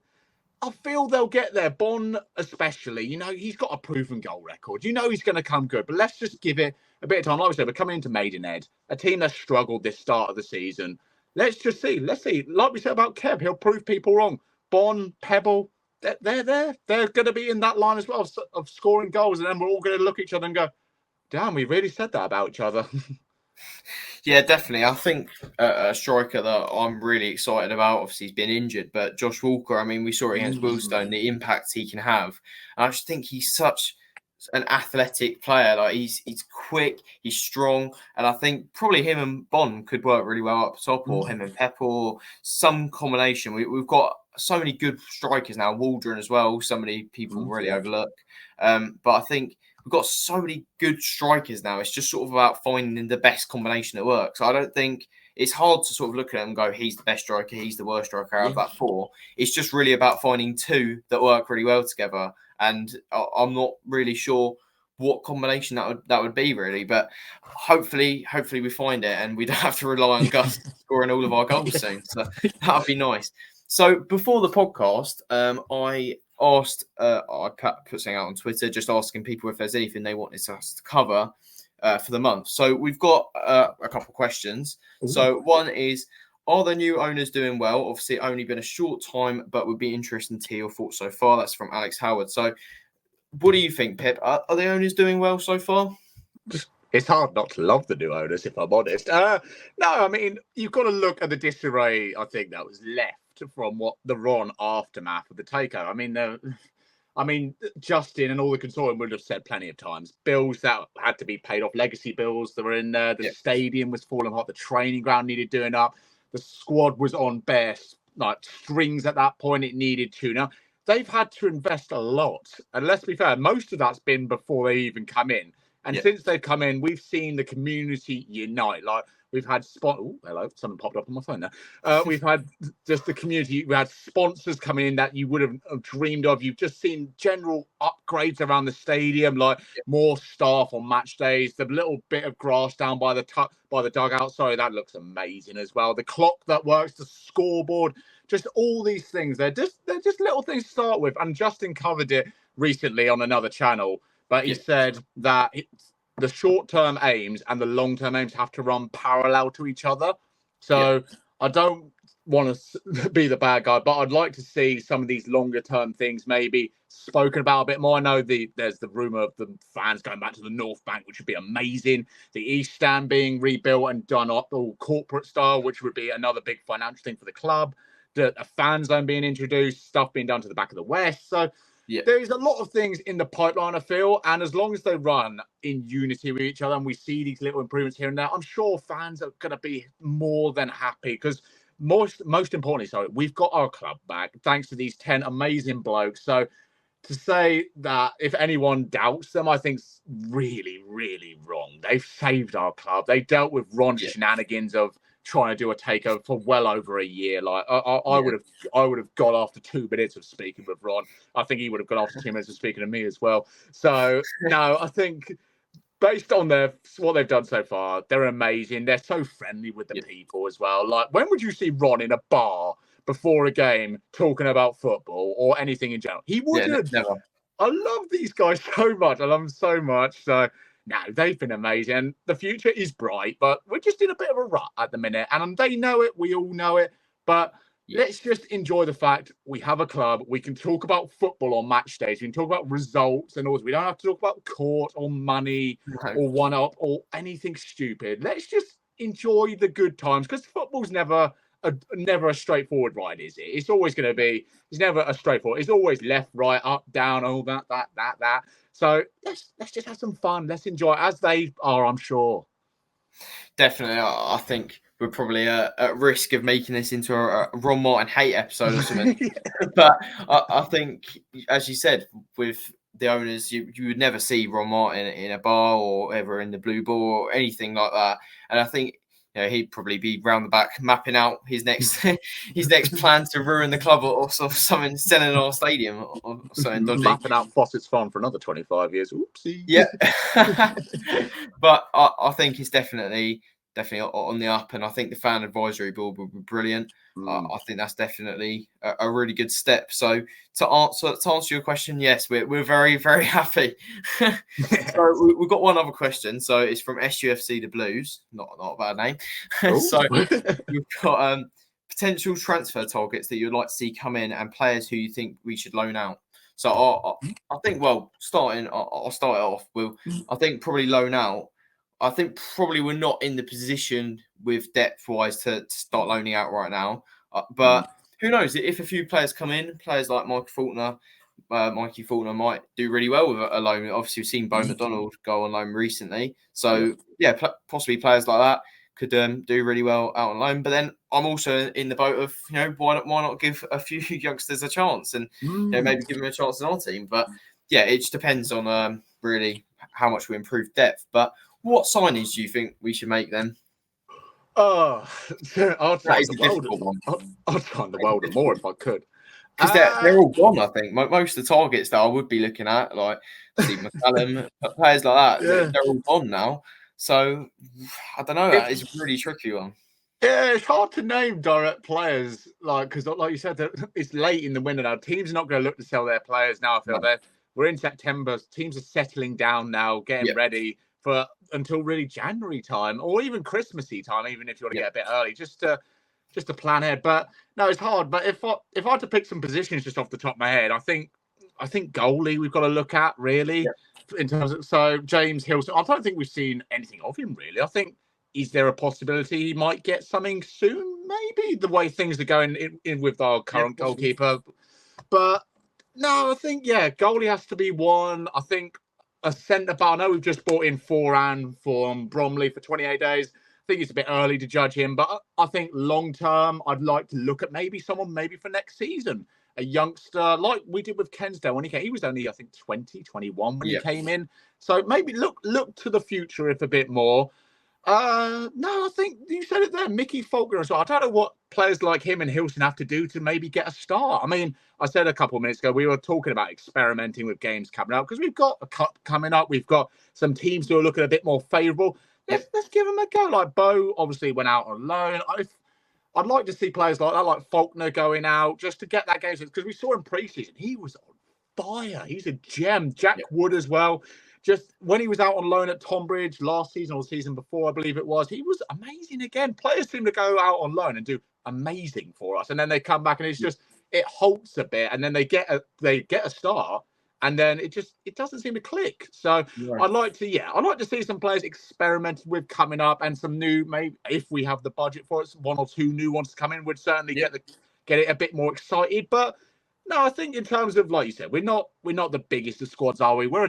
S2: I feel they'll get there. Bon, especially, he's got a proven goal record. He's going to come good, but let's just give it a bit of time. Like we said, we're coming into Maidenhead, a team that struggled this start of the season. Let's just see. Let's see. Like we said about Kev, he'll prove people wrong. Bon, Pebble, they're there. They're going to be in that line as well of scoring goals, and then we're all going to look at each other and go, damn, we really said that about each other.
S1: Yeah, definitely. I think a striker that I'm really excited about, obviously he's been injured, but Josh Walker, I mean, we saw it against Wealdstone, the impact he can have. And I just think he's such an athletic player. Like he's quick, he's strong, and I think probably him and Bon could work really well up top, or him and Pep, or some combination. We've got so many good strikers now, Waldron as well, so many people really overlook. But I think we've got so many good strikers now. It's just sort of about finding the best combination that works. I don't think it's hard to sort of look at it and go, he's the best striker, he's the worst striker out of that four. It's just really about finding two that work really well together. And I'm not really sure what combination that would be really, but hopefully we find it and we don't have to rely on Gus scoring all of our goals soon. So that would be nice. So before the podcast, I asked, I put something out on Twitter, just asking people if there's anything they wanted us to cover for the month. So we've got a couple of questions. Ooh. So one is, are the new owners doing well? Obviously, only been a short time, but would be interesting to hear your thoughts so far. That's from Alex Howard. So what do you think, Pip? Are the owners doing well so far?
S2: It's hard not to love the new owners, if I'm honest. No, I mean, you've got to look at the disarray, I think, that was left from what the Ron aftermath of the takeover. I mean, Justin and all the consortium would have said plenty of times, bills that had to be paid off, legacy bills that were in there, the stadium was falling apart, the training ground needed doing up, the squad was on bare strings at that point, it needed tune-up. They've had to invest a lot. And let's be fair, most of that's been before they even come in. And since they've come in, we've seen the community unite. Like, we've had hello, something popped up on my phone there. We've had just the community. We had sponsors coming in that you would have dreamed of. You've just seen general upgrades around the stadium, like more staff on match days. The little bit of grass down by the dugout. Sorry, that looks amazing as well. The clock that works, the scoreboard, just all these things. They're just little things to start with. And Justin covered it recently on another channel. But he said that the short-term aims and the long-term aims have to run parallel to each other. So I don't want to be the bad guy, but I'd like to see some of these longer-term things maybe spoken about a bit more. I know there's the rumour of the fans going back to the North Bank, which would be amazing. The East Stand being rebuilt and done up all corporate style, which would be another big financial thing for the club. A fan zone being introduced, stuff being done to the back of the West. So there's a lot of things in the pipeline, I feel, and as long as they run in unity with each other and we see these little improvements here and there, I'm sure fans are going to be more than happy because most importantly, we've got our club back thanks to these 10 amazing blokes. So to say that if anyone doubts them, I think's really, really wrong. They've saved our club. They dealt with Ron's shenanigans of trying to do a takeover for well over a year. Like I would have gone after 2 minutes of speaking with Ron. I think he would have gone after 2 minutes of speaking to me as well. So no, I think based on what they've done so far, they're amazing. They're so friendly with the people as well. Like, when would you see Ron in a bar before a game talking about football or anything in general? He wouldn't.
S1: Never.
S2: I love these guys so much. I love them so much. So no, they've been amazing. The future is bright, but we're just in a bit of a rut at the minute. And they know it. We all know it. But let's just enjoy the fact we have a club. We can talk about football on match days. We can talk about results and all. We don't have to talk about court or money or one-up or anything stupid. Let's just enjoy the good times because football's never a straightforward ride, is it? It's always going to be. It's never a straightforward. It's always left, right, up, down, all that. So let's just have some fun. Let's enjoy it as they are, I'm sure.
S1: Definitely. I think we're probably at risk of making this into a Ron Martin hate episode or something. But I think, as you said, with the owners, you would never see Ron Martin in a bar or ever in the Blue Ball or anything like that. And I think he'd probably be round the back mapping out his next plan to ruin the club or something, selling our stadium or something dodgy.
S2: Mapping out Fawcett's Farm for another 25 years. Oopsie.
S1: Yeah. But I think it's definitely definitely on the up, and I think the fan advisory board would be brilliant. I think that's definitely a really good step. So to answer your question, yes, we're very, very happy. So we've got one other question. So it's from SUFC the Blues, not a bad name. So we've got potential transfer targets that you'd like to see come in and players who you think we should loan out. So I think, well, I'll start it off. I think probably loan out. I think probably we're not in the position with depth-wise to start loaning out right now. But who knows? If a few players come in, players like Mikey Faulkner might do really well with a loan. Obviously, we've seen Bo McDonald go on loan recently. So, possibly players like that could do really well out on loan. But then I'm also in the boat of, why not give a few youngsters a chance and maybe give them a chance in our team. But, yeah, it just depends on really how much we improve depth. But what signings do you think we should make then?
S2: I'd sign
S1: the
S2: world and more if I could.
S1: Because they're all gone, I think. Most of the targets that I would be looking at, like Steve McCallum, players like that, they're all gone now. So, I don't know. That is a really tricky one.
S2: Yeah, it's hard to name direct players, because like you said, it's late in the window now. Teams are not going to look to sell their players now. I feel we're in September. Teams are settling down now, getting ready until really January time or even Christmassy time, even if you want to get a bit early, just to plan ahead. But no, it's hard. But if I had to pick some positions just off the top of my head, I think goalie we've got to look at really in terms of James Hilson. I don't think we've seen anything of him really. I think, is there a possibility he might get something soon? Maybe the way things are going in with our current goalkeeper. But no, I think goalie has to be one. I think a centre back. I know we've just brought in Foran from Bromley for 28 days. I think it's a bit early to judge him, but I think long term, I'd like to look at someone for next season. A youngster like we did with Kensdale when he came. He was only, I think, 20, 21 when he came in. So maybe look to the future if a bit more. No, I think you said it there, Mickey Faulkner as well. I don't know what players like him and Hilson have to do to maybe get a start. I mean, I said a couple of minutes ago, we were talking about experimenting with games coming up because we've got a cup coming up. We've got some teams who are looking a bit more favourable. Let's give them a go. Like Bo obviously went out on loan. I'd like to see players like that, like Faulkner going out just to get that game. Because we saw him pre-season, he was on fire. He's a gem. Jack Wood as well. Just when he was out on loan at Tonbridge last season or the season before, I believe it was, he was amazing again. Players seem to go out on loan and do amazing for us, and then they come back and it halts a bit, and then they get a start, and then it doesn't seem to click. So I'd like to see some players experimented with coming up, and some new, maybe if we have the budget for it, one or two new ones to come in would certainly get it a bit more excited. But no, I think in terms of, like you said, we're not the biggest of squads, are we? We're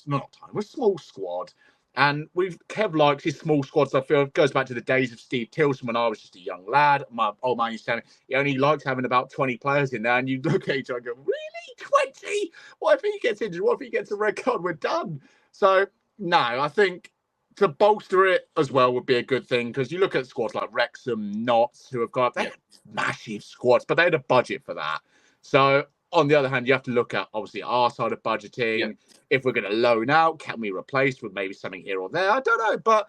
S2: we're a small squad. And Kev likes his small squads. I feel it goes back to the days of Steve Tilson when I was just a young lad. My old man used to tell me he only likes having about 20 players in there. And you look at each other and go, really? 20? What if he gets injured? What if he gets a red card? We're done. So, no, I think to bolster it as well would be a good thing, because you look at squads like Wrexham, Notts, who have got massive squads, but they had a budget for that. So, on the other hand, you have to look at, obviously, our side of budgeting. Yeah. If we're going to loan out, can we replace with maybe something here or there? I don't know. But,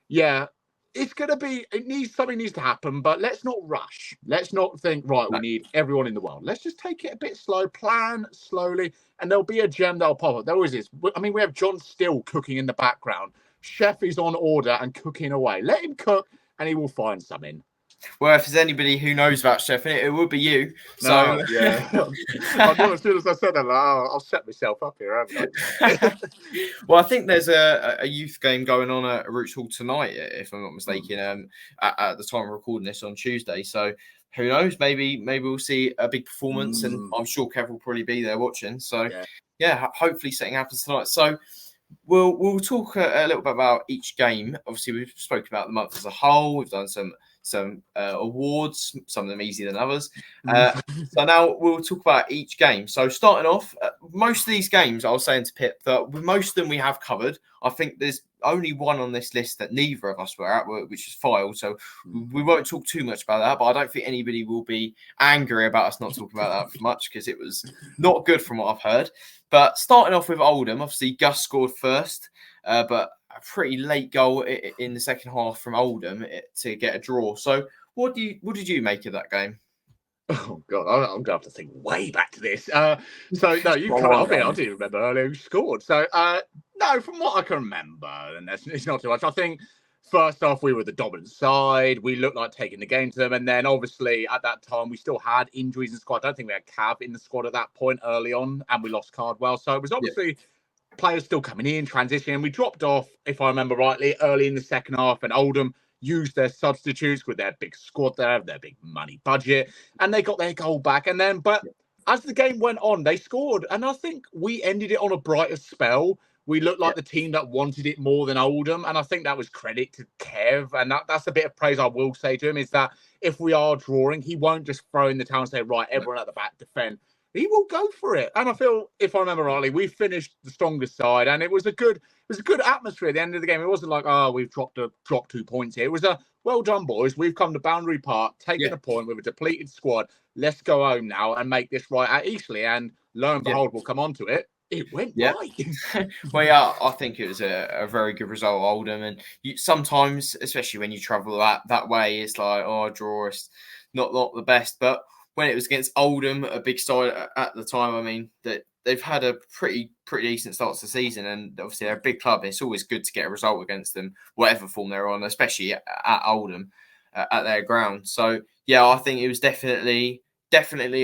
S2: it's going to be, something needs to happen, but let's not rush. Let's not think, we need everyone in the world. Let's just take it a bit slow, plan slowly, and there'll be a gem that'll pop up. There always is. I mean, we have John Still cooking in the background. Chef is on order and cooking away. Let him cook, and he will find something.
S1: Well, if there's anybody who knows about chefing, it would be you. So
S2: I knew as soon as I said that, I'll set myself up here, haven't I?
S1: Well, I think there's a youth game going on at Roots Hall tonight, if I'm not mistaken, at the time of recording this on Tuesday. So who knows? Maybe we'll see a big performance, and I'm sure Kev will probably be there watching. So hopefully something happens tonight. So we'll talk a little bit about each game. Obviously, we've spoken about the month as a whole. We've done some awards, some of them easier than others. So now we'll talk about each game. So starting off, most of these games, I was saying to Pip that with most of them we have covered. I think there's only one on this list that neither of us were at, which is Filed. So we won't talk too much about that, but I don't think anybody will be angry about us not talking about that much, because it was not good from what I've heard. But starting off with Oldham, obviously Gus scored first, but pretty late goal in the second half from Oldham to get a draw. So what did you make of that game?
S2: Oh God, I'm gonna have to think way back to this. So no, you covered. I didn't remember earlier who scored. So no, from what I can remember, and it's not too much. I think first off, we were the dominant side. We looked like taking the game to them, and then obviously at that time we still had injuries in the squad. I don't think we had Cav in the squad at that point early on, and we lost Cardwell. So it was obviously players still coming in, transitioning. We dropped off, if I remember rightly, early in the second half, and Oldham used their substitutes with their big squad there, their big money budget, and they got their goal back. And then, but as the game went on, they scored, and I think we ended it on a brighter spell. We looked like the team that wanted it more than Oldham, and I think that was credit to Kev. And that's a bit of praise I will say to him, is that if we are drawing, he won't just throw in the towel and say, right, everyone at the back defend. He will go for it. And I feel, if I remember rightly, we finished the strongest side, and it was a good atmosphere at the end of the game. It wasn't like, oh, we've dropped 2 points here. It was a well done, boys. We've come to Boundary Park, taken a point with a depleted squad. Let's go home now and make this right at Eastleigh. And lo and behold, we'll come on to it. It went right.
S1: Well, yeah, I think it was a very good result, Oldham. And sometimes, especially when you travel that way, it's like, oh, draw is not the best. But when it was against Oldham, a big side at the time, I mean, that they've had a pretty decent start to the season, and obviously they're a big club. It's always good to get a result against them, whatever form they're on, especially at Oldham, at their ground. So yeah, I think it was definitely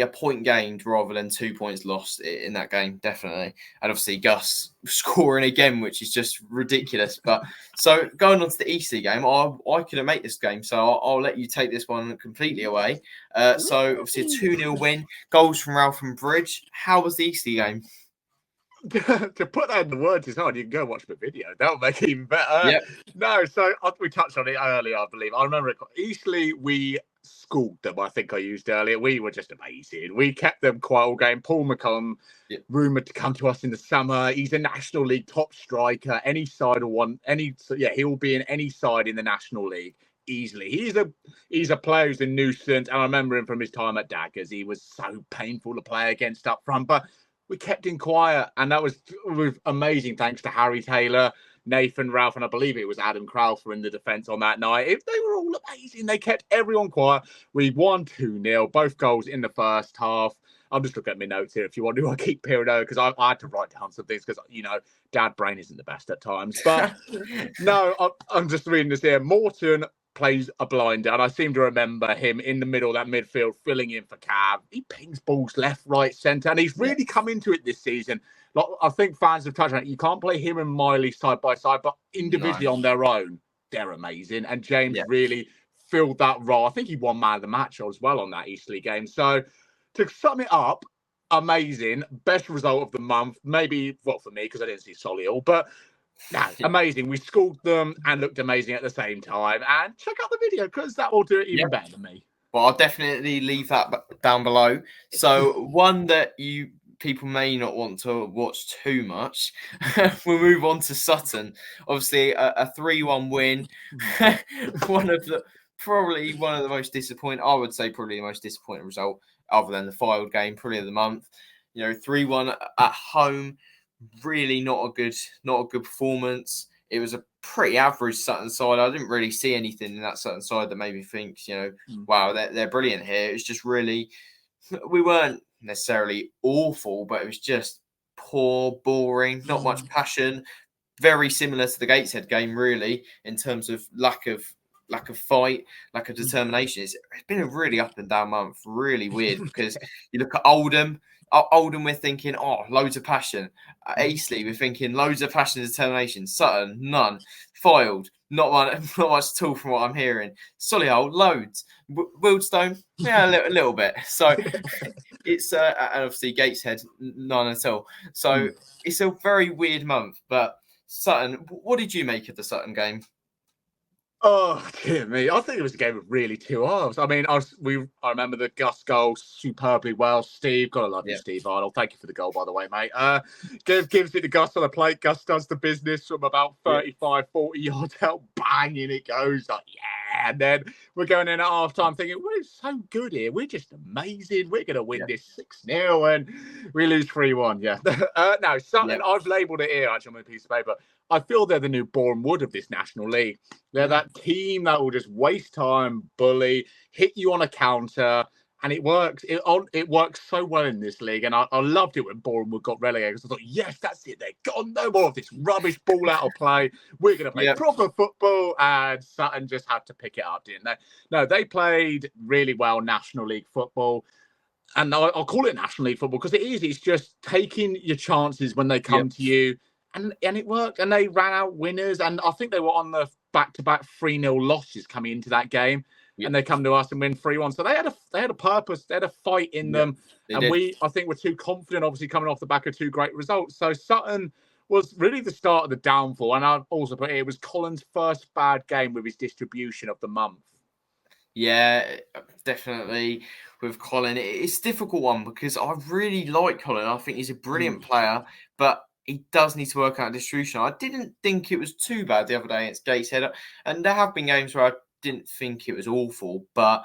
S1: a point gained rather than 2 points lost in that game, definitely. And obviously Gus scoring again, which is just ridiculous. But so going on to the Eastleigh game, I couldn't make this game, so I'll let you take this one completely away. So obviously a 2-0 win, goals from 𝗷𝗛𝗏. How was the Eastleigh game?
S2: To put that in the words is hard. You can go watch the video. That'll make it even better. No, so we touched on it earlier, I believe. I remember Eastleigh, we schooled them, I think I used earlier. We were just amazing. We kept them quiet all game. Paul McCollum, rumoured to come to us in the summer. He's a National League top striker. Any side will want he will be in any side in the National League easily. He's a player who's a nuisance. And I remember him from his time at Daggers. He was so painful to play against up front, but we kept him quiet, and that was amazing thanks to Harry Taylor, Nathan, Ralph, and I believe it was Adam Crowther in the defence on that night. They were all amazing. They kept everyone quiet. We won 2-0, both goals in the first half. I'm just looking at my notes here if you want to. I keep peering over because I had to write down some things because, dad brain isn't the best at times. But no, I'm just reading this here. Morton plays a blinder, and I seem to remember him in the middle of that midfield filling in for Cav. He pings balls left, right, centre, and he's really come into it this season. Like, I think fans have touched on it. You can't play him and Miley side by side, but individually on their own, they're amazing. And James really filled that role. I think he won man of the match as well on that Eastleigh game. So to sum it up, amazing. Best result of the month. Maybe, well, for me, because I didn't see Solihull, but no, amazing. We schooled them and looked amazing at the same time. And check out the video because that will do it even better than me.
S1: Well, I'll definitely leave that down below. So one that people may not want to watch too much. We'll move on to Sutton. Obviously, a 3-1 win. Probably one of the most disappointing. I would say probably the most disappointing result, other than the Fylde game, probably of the month. 3-1 at home. Really not a good performance. It was a pretty average Sutton side. I didn't really see anything in that Sutton side that made me think, wow, they're brilliant here. It's just really, we weren't necessarily awful, but it was just poor, boring, not much passion. Very similar to the Gateshead game, really, in terms of lack of fight, lack of determination. It's been a really up and down month. Really weird because you look at Oldham, we're thinking, loads of passion. At Eastleigh, we're thinking loads of passion and determination. Sutton, none. Fylde, not much at all from what I'm hearing. Solihull, loads. Wealdstone, a little bit. So it's and obviously Gateshead, none at all. So it's a very weird month. But Sutton, what did you make of the Sutton game?
S2: Oh, dear me. I think it was a game of really two halves. I mean, I remember the Gus goal superbly well. Steve, gotta love you, Steve Arnold. Thank you for the goal, by the way, mate. Gives it to Gus on the plate. Gus does the business from about 35, 40 yards out. Bang, in it goes. Like, And then we're going in at half-time thinking, we're so good here. We're just amazing. We're going to win this 6-0, and we lose 3-1. Yeah. No, Southend, I've labelled it here, actually, on my piece of paper. I feel they're the new Boreham Wood of this National League. They're that team that will just waste time, bully, hit you on a counter, and it works. It works so well in this league, and I loved it when Boreham Wood got relegated, because I thought, yes, that's it. They're gone. No more of this rubbish ball out of play. We're going to play proper football, and Sutton just had to pick it up, didn't they? No, they played really well National League football. And I'll call it National League football because it is. It's just taking your chances when they come to you. And it worked. And they ran out winners. And I think they were on the back-to-back 3-0 losses coming into that game. And they come to us and win 3-1. So they had a purpose. They had a fight in them. And I think, we're too confident, obviously, coming off the back of 2 great results. So Sutton was really the start of the downfall. And I've also put it was Colin's first bad game with his distribution of the month.
S1: Yeah, definitely with Colin. It's a difficult one because I really like Colin. I think he's a brilliant player, but he does need to work out distribution. I didn't think it was too bad the other day against Gateshead. And there have been games where I didn't think it was awful, but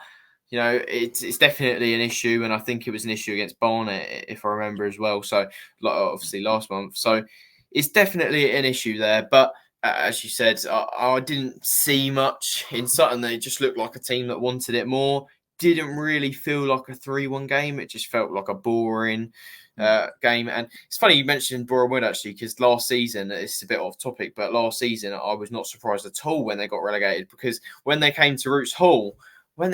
S1: you know, it's definitely an issue, and I think it was an issue against Barnet, if I remember as well. So, obviously last month. So it's definitely an issue there, but as you said, I didn't see much in Sutton. They just looked like a team that wanted it more. Didn't really feel like a 3-1 game. It just felt like a boring game. And it's funny you mentioned Boreham Wood, actually, because last season, it's a bit off topic, but last season I was not surprised at all when they got relegated, because when they came to Roots Hall, I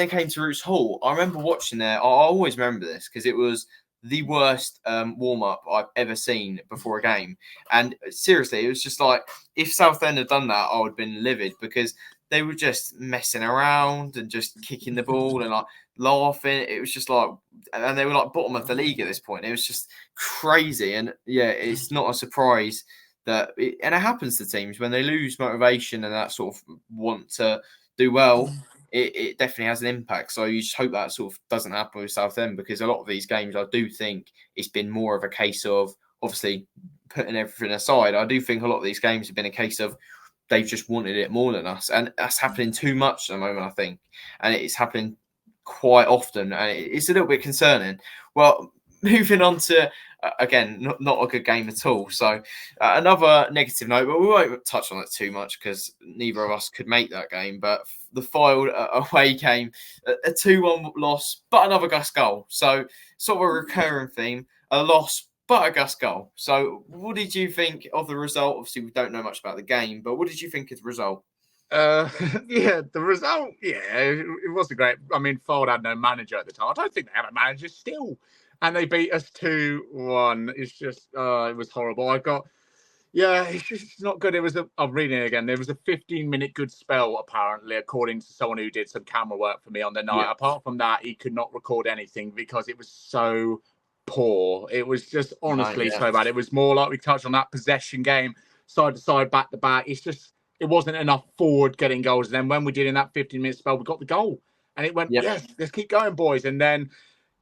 S1: remember watching there. I always remember this because it was the worst warm-up I've ever seen before a game. And seriously, it was just like, if Southend had done that, I would have been livid, because they were just messing around and just kicking the ball and like laughing. It was just like, and they were like bottom of the league at this point. It was just crazy. And yeah, it's not a surprise that, and it happens to teams when they lose motivation and that sort of want to do well. It definitely has an impact. So you just hope that sort of doesn't happen with Southend, because a lot of these games, I do think it's been more of a case of, obviously, putting everything aside, I do think a lot of these games have been a case of they've just wanted it more than us. And that's happening too much at the moment, I think. And it's happening quite often. And it's a little bit concerning. Well, moving on to, again, not a good game at all. So another negative note, but we won't touch on it too much because neither of us could make that game. But the Fylde away game, a 2-1 loss, but another Gus goal. So sort of a recurring theme, a loss, but a Gus goal. So what did you think of the result? Obviously, we don't know much about the game, but what did you think of the result?
S2: The result, it wasn't great. I mean, Fylde had no manager at the time. I don't think they have a manager still. And they beat us 2-1. It's just, it was horrible. It's just not good. I'm reading it again. There was a 15-minute good spell, apparently, according to someone who did some camera work for me on the night. Yeah. Apart from that, he could not record anything because it was so poor. It was just honestly so bad. It was more like we touched on that possession game, side to side, back to back. It's just, it wasn't enough forward getting goals. And then when we did in that 15-minute spell, we got the goal. And it went, yes, let's keep going, boys. And then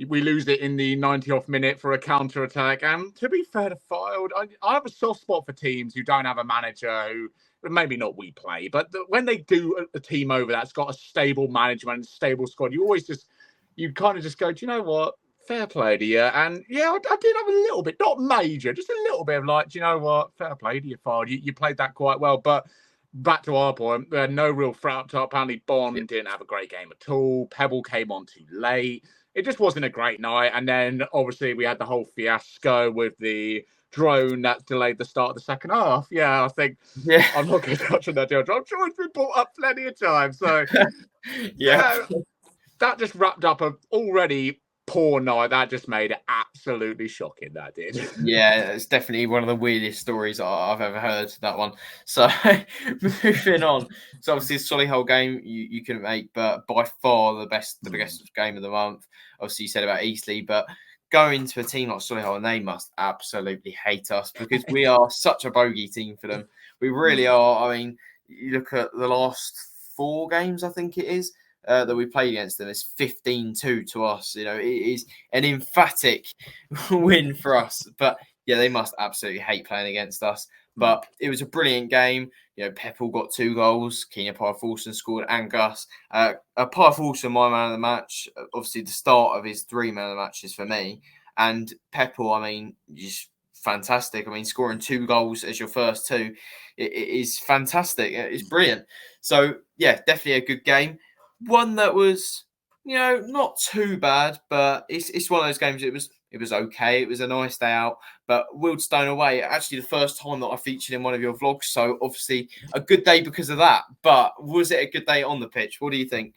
S2: we lose it in the 90th minute for a counter-attack. And to be fair to Fylde, I have a soft spot for teams who don't have a manager, who maybe not we play, but when they do a team over that's got a stable management, stable squad, you kind of just go, do you know what? Fair play to you. And yeah, I did have a little bit, not major, just a little bit of like, do you know what? Fair play to you, Fylde. You played that quite well. But back to our point, we had no real threat up top. Apparently, Bond didn't have a great game at all. Pebble came on too late. It just wasn't a great night. And then, obviously, we had the whole fiasco with the drone that delayed the start of the second half. Yeah, I think I'm not going to touch on that deal. I'm sure it's been brought up plenty of times. So, that just wrapped up an already poor night. That just made it absolutely shocking, that did.
S1: Yeah, it's definitely one of the weirdest stories I've ever heard, that one. So, moving on. So, obviously, a Solihull game you couldn't make, but by far the biggest game of the month. Obviously, you said about Eastleigh, but going to a team like Solihull, and they must absolutely hate us because we are such a bogey team for them. We really are. I mean, you look at the last 4 games, I think it is, that we played against them. It's 15-2 to us. You know, it is an emphatic win for us. But yeah, they must absolutely hate playing against us. But it was a brilliant game. Pepple got 2 goals. 𝗘𝗎𝗂𝗧𝗏 scored, and Gus. 𝗚𝗢𝗂𝗧𝗏, my man of the match. Obviously, the start of his 3 man of the matches for me. And Pepple, I mean, just fantastic. I mean, scoring 2 goals as your first 2, it is fantastic. It's brilliant. So, yeah, definitely a good game. One that was, not too bad, but it's one of those games. It was okay. It was a nice day out. But Wealdstone away, actually the first time that I featured in one of your vlogs. So obviously a good day because of that. But was it a good day on the pitch? What do you think?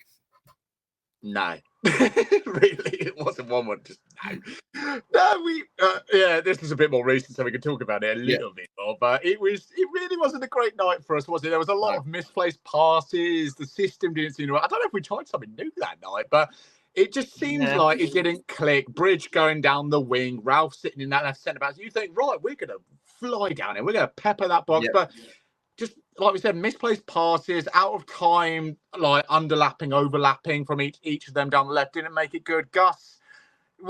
S2: No. Really, it wasn't one. Just no. This was a bit more recent, so we could talk about it a little bit more. But it really wasn't a great night for us, was it? There was a lot of misplaced passes. The system didn't seem to. I don't know if we tried something new that night, but it just seems like it didn't click. Bridge going down the wing, Ralph sitting in that left centre back. You think, right, we're gonna fly down here, we're gonna pepper that box, but just like we said, misplaced passes, out of time, like overlapping from each of them down the left, didn't make it good. Gus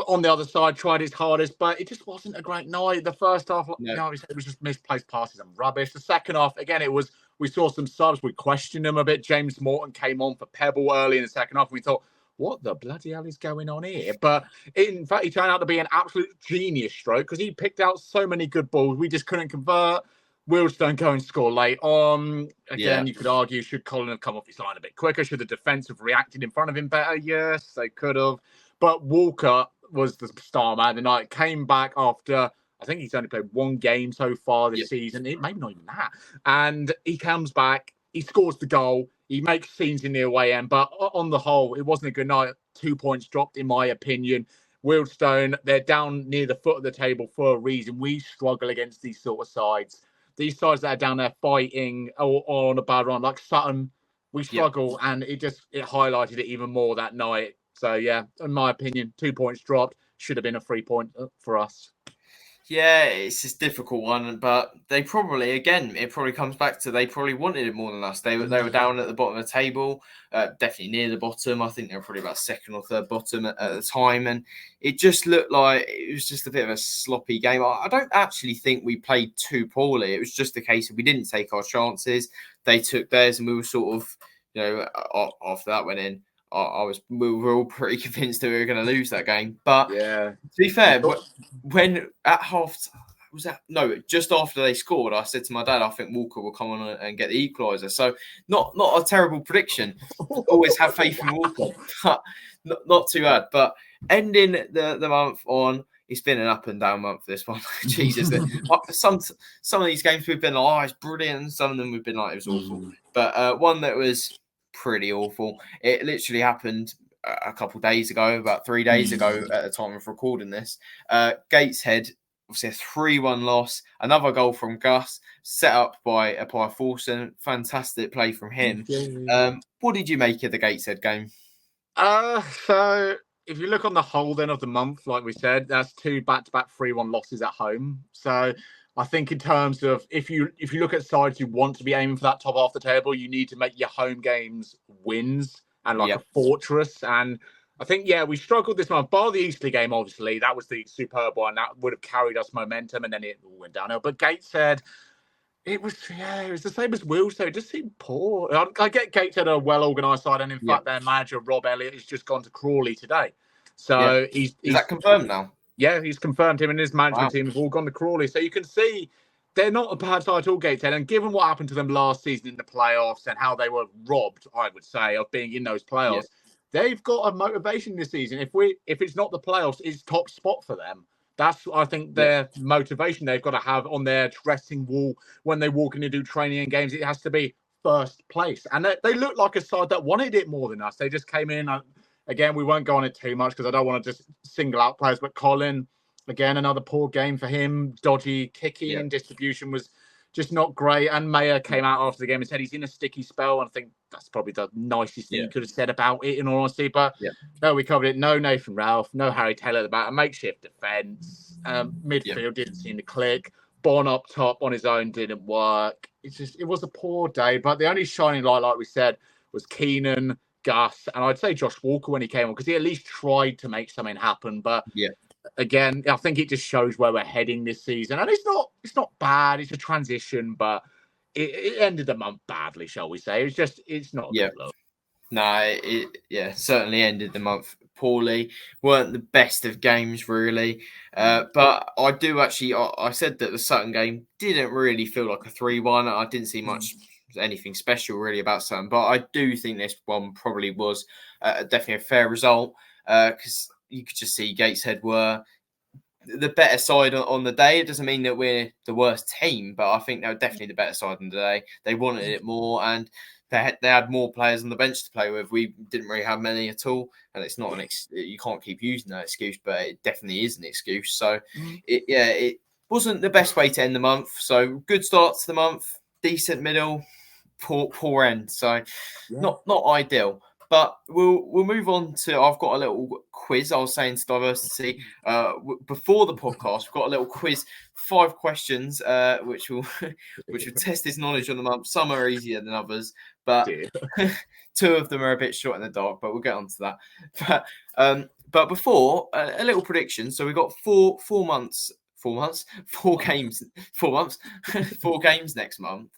S2: on the other side tried his hardest, but it just wasn't a great night. The first half, it was just misplaced passes and rubbish. The second half, again, we saw some subs. We questioned them a bit. James Morton came on for Pebble early in the second half. And we thought, what the bloody hell is going on here? But in fact, he turned out to be an absolute genius stroke because he picked out so many good balls. We just couldn't convert. Wealdstone go and score late on. Again, you could argue, should Colin have come off his line a bit quicker? Should the defence have reacted in front of him better? Yes, they could have. But Walker was the star man tonight. Came back after, I think he's only played 1 game so far this season. Maybe not even that. And he comes back. He scores the goal. He makes scenes in the away end. But on the whole, it wasn't a good night. 2 points dropped, in my opinion. Wealdstone, they're down near the foot of the table for a reason. We struggle against these sort of sides. These sides that are down there fighting or on a bad run, like Sutton, we struggle, and it highlighted it even more that night. So, yeah, in my opinion, 2 points dropped. Should have been a 3 point for us.
S1: Yeah, it's a difficult one, but they probably, again, it probably comes back to they probably wanted it more than us. They were down at the bottom of the table, definitely near the bottom. I think they were probably about 2nd or 3rd bottom at the time, and it just looked like it was just a bit of a sloppy game. I don't actually think we played too poorly. It was just a case of we didn't take our chances. They took theirs, and we were sort of, after that went in, we were all pretty convinced that we were going to lose that game. But to be fair, when at just after they scored, I said to my dad, I think Walker will come on and get the equaliser. So not a terrible prediction. Always have faith in Walker, but not too bad. But ending the month on, it's been an up and down month, this one. Jesus. Some of these games we've been like, it's brilliant. And some of them we've been like, it was awful. But one that was pretty awful. It literally happened a couple of days ago, about 3 days ago at the time of recording this. Gateshead, obviously a 3-1 loss. Another goal from Gus, set up by 𝗚𝗢𝗂𝗧𝗏. Fantastic play from him. What did you make of the Gateshead game?
S2: So if you look on the whole then of the month, like we said, that's 2 back-to-back 3-1 losses at home. So I think in terms of if you look at sides who want to be aiming for that top half of the table, you need to make your home games wins and like a fortress. And I think, we struggled this month. Bar the Eastleigh game, obviously, that was the superb one. That would have carried us momentum, and then it all went downhill. But Gateshead, it was the same as Wealdstone. It just seemed poor. I get Gateshead a well-organised side, and in fact, their manager, Rob Elliott, has just gone to Crawley today. So is
S1: that confirmed now?
S2: Yeah, he's confirmed. Him and his management team have all gone to Crawley. So you can see they're not a bad side at all, Gateshead. And given what happened to them last season in the playoffs and how they were robbed, I would say, of being in those playoffs, they've got a motivation this season. If it's not the playoffs, it's top spot for them. That's, I think, their motivation they've got to have on their dressing wall when they walk in to do training and games. It has to be first place. And they look like a side that wanted it more than us. They just came in. Again, we won't go on it too much because I don't want to just single out players. But Colin, again, another poor game for him. Dodgy kicking and distribution was just not great. And Mayer came out after the game and said he's in a sticky spell. And I think that's probably the nicest thing he could have said about it, in all honesty. But no, we covered it. No Nathan Ralph, no Harry Taylor at the back. A makeshift defence. Midfield didn't seem to click. Bon up top on his own didn't work. It was a poor day. But the only shining light, like we said, was Keenan, Gus, and I'd say Josh Walker when he came on, because he at least tried to make something happen. But again, I think it just shows where we're heading this season, and it's not bad. It's a transition, but it ended the month badly, shall we say? It's not a good look.
S1: No, it certainly ended the month poorly. Weren't the best of games really, but I do actually. I said that the Sutton game didn't really feel like a 3-1. I didn't see much anything special really about Sutton, but I do think this one probably was definitely a fair result because you could just see Gateshead were the better side on the day. It doesn't mean that we're the worst team, but I think they were definitely the better side on the day. They wanted it more, and they had more players on the bench to play with. We didn't really have many at all, and it's not you can't keep using that excuse, but it definitely is an excuse. So it wasn't the best way to end the month. So good start to the month, decent middle, poor end. So not ideal. But we'll move on to. I've got a little quiz. I was saying to Diversity before the podcast. We've got a little quiz, 5 questions, which will test his knowledge on the month. Some are easier than others, but 2 of them are a bit short in the dark. But we'll get on to that. But before a little prediction. So we've got 4 months. 4 games next month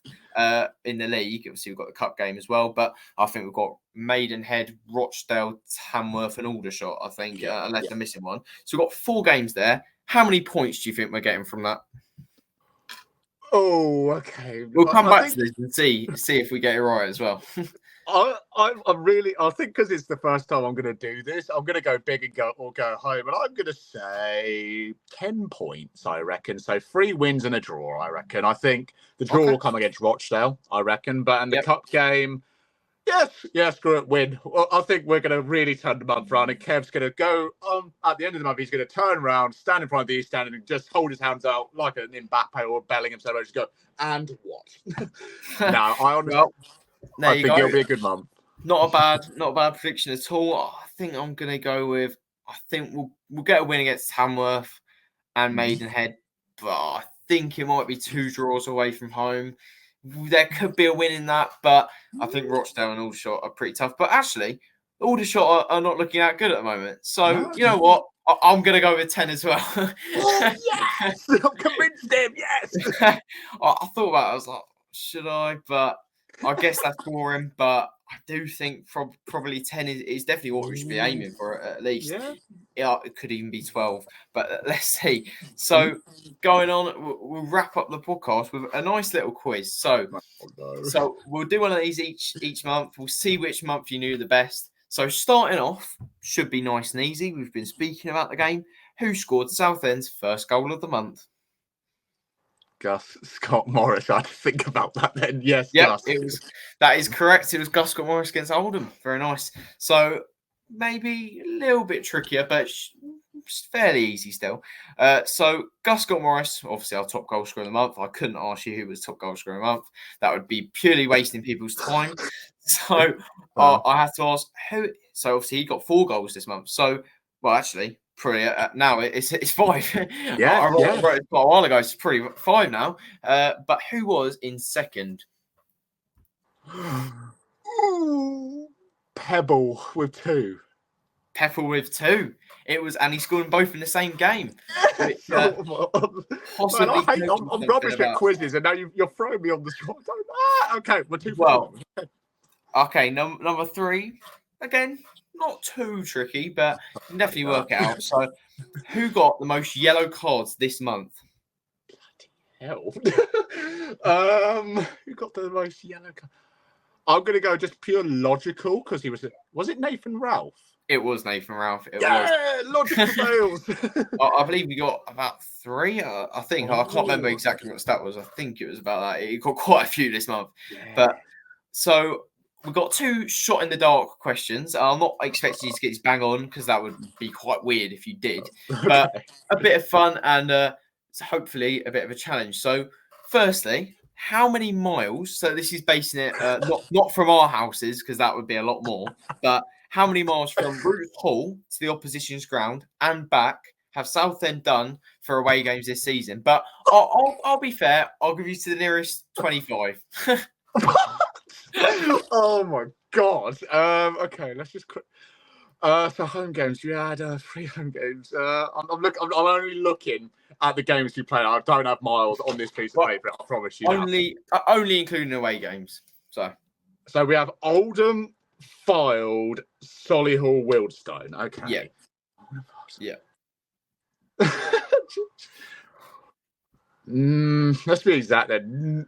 S1: in the league. Obviously, we've got the cup game as well, but I think we've got Maidenhead, Rochdale, Tamworth, and Aldershot. I think, unless I'm missing one. So we've got 4 games there. How many points do you think we're getting from that?
S2: Oh, okay.
S1: We'll come back to this and see if we get it right as well.
S2: I think because it's the first time I'm going to do this, I'm going to go big and go home, and I'm going to say 10 points, I reckon. So 3 wins and a draw, I reckon. I think the draw will come against Rochdale, I reckon. But in the cup game, screw it, win. Well, I think we're going to really turn the month around, and Kev's going to go at the end of the month. He's going to turn around, stand in front of the East Stand, and just hold his hands out like an Mbappe or Bellingham. So just go, and what? No, I honestly. I think it'll be a good month.
S1: Not a bad prediction at all. I think I'm going to go with. I think we'll get a win against Tamworth and Maidenhead, but I think it might be 2 draws away from home. There could be a win in that, but I think Rochdale and Aldershot are pretty tough. But actually, Aldershot are not looking that good at the moment. So you know what? I'm going to go with 10 as well.
S2: Yes, I'm convinced him. Yes.
S1: I thought about it. I was like, should I? But I guess that's boring, but I do think probably 10 is definitely what we should be aiming for at least. Yeah, it could even be 12, but let's see. So going on, we'll wrap up the podcast with a nice little quiz. So we'll do one of these each month. We'll see which month you knew the best. So starting off should be nice and easy. We've been speaking about the game. Who scored Southend's first goal of the month?
S2: Gus Scott Morris. I had to think about that then. Yes,
S1: Gus. That is correct. It was Gus Scott Morris against Oldham. Very nice. So maybe a little bit trickier, but fairly easy still. So Gus Scott Morris, obviously our top goal scorer of the month. I couldn't ask you who was top goal scorer of the month. That would be purely wasting people's time. So I have to ask who. So obviously he got 4 goals this month. So actually. Pretty now it's 5. I wrote it quite a while ago. It's pretty 5 now. But who was in second?
S2: Pebble with 2.
S1: Pebble with 2. It was, and he scored them both in the same game. Which,
S2: possibly I'm rubbish at quizzes, and now you're throwing me on the spot. Okay, we're 2 for 1.
S1: Okay, number 3 again. Not too tricky, but you can definitely work it out. So, who got the most yellow cards this month?
S2: Bloody hell. Who got the most yellow cards? I'm going to go just pure logical because he was it Nathan Ralph?
S1: It was Nathan Ralph.
S2: Logical fails.
S1: I believe he got about 3. I think. I can't remember exactly what stat was. I think it was about that. He got quite a few this month. But so... We've got 2 shot in the dark questions. I'm not expecting you to get this bang on because that would be quite weird if you did. But a bit of fun and hopefully a bit of a challenge. So, firstly, how many miles? So this is basing it not from our houses because that would be a lot more. But how many miles from Root Hall to the opposition's ground and back have Southend done for away games this season? But I'll be fair. I'll give you to the nearest 25.
S2: Oh my god. Okay, let's just So home games. You had 3 home games. I'm only looking at the games you played. I don't have miles on this piece of paper. I promise you.
S1: Only including away games.
S2: So we have Oldham, Fylde, Solihull, Wealdstone. Okay.
S1: Yeah.
S2: Let's be exact then.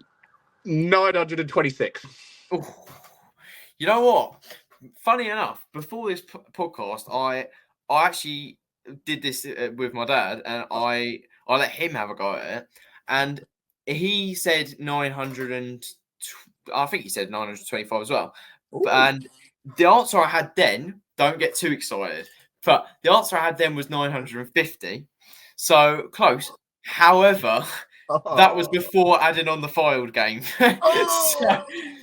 S2: 926.
S1: Ooh. You know what? Funny enough, before this podcast, I actually did this with my dad, and I let him have a go at it, and he said 900 and I think he said 925 as well. And the answer I had then, don't get too excited, but the answer I had then was 950. So close. However, that was before adding on the Fylde game.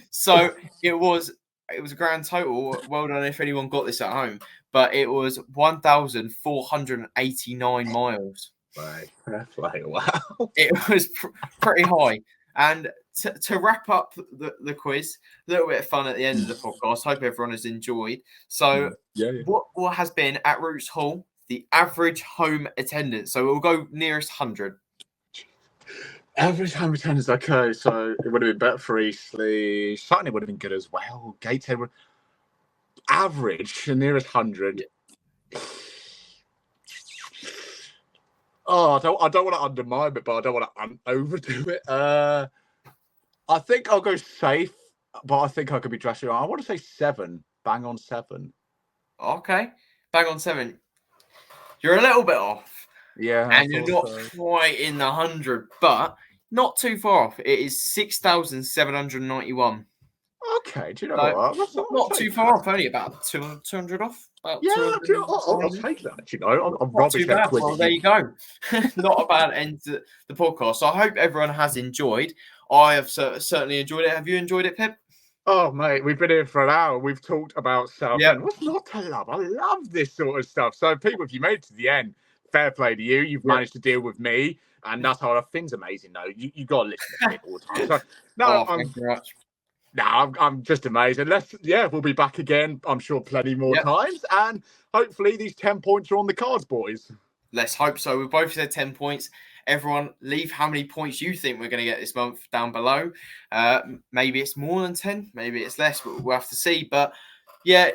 S1: so it was a grand total. Well done if anyone got this at home. But it was 1,489 miles.
S2: Wow.
S1: It was pretty high. And to wrap up the quiz, a little bit of fun at the end of the podcast. Hope everyone has enjoyed. So what has been at Roots Hall, the average home attendance? So we'll go nearest 100.
S2: Average home attendance, okay, so it would have been better for Eastleigh. Certainly would have been good as well. Gateshead would average, the nearest 100. Oh, I don't want to undermine it, but I don't want to overdo it. I think I'll go safe, but I think I could be drastic. I want to say 7. Bang on 7.
S1: Okay, bang on 7. You're a little bit off.
S2: Yeah,
S1: and you're not quite in the 100, but not too far off. It is 6,791.
S2: Okay, do you know what? That's
S1: not too far off. Only about 200 off.
S2: I'll take that. You know, I'm
S1: not too bad. Well, there you go. Not a bad end to the podcast. So I hope everyone has enjoyed. I have certainly enjoyed it. Have you enjoyed it, Pip?
S2: Oh, mate, we've been here for an hour. We've talked about Southend. What's not to love? I love this sort of stuff. So, people, if you made it to the end, fair play to you. You've managed to deal with me, and that's how things amazing. Though you got to listen to it all the time. So,
S1: thank you very much.
S2: I'm just amazing. We'll be back again. I'm sure plenty more times, and hopefully these 10 points are on the cards, boys.
S1: Let's hope so. We both said 10 points. Everyone, leave how many points you think we're going to get this month down below. Maybe it's more than 10. Maybe it's less. But we'll have to see. But yeah,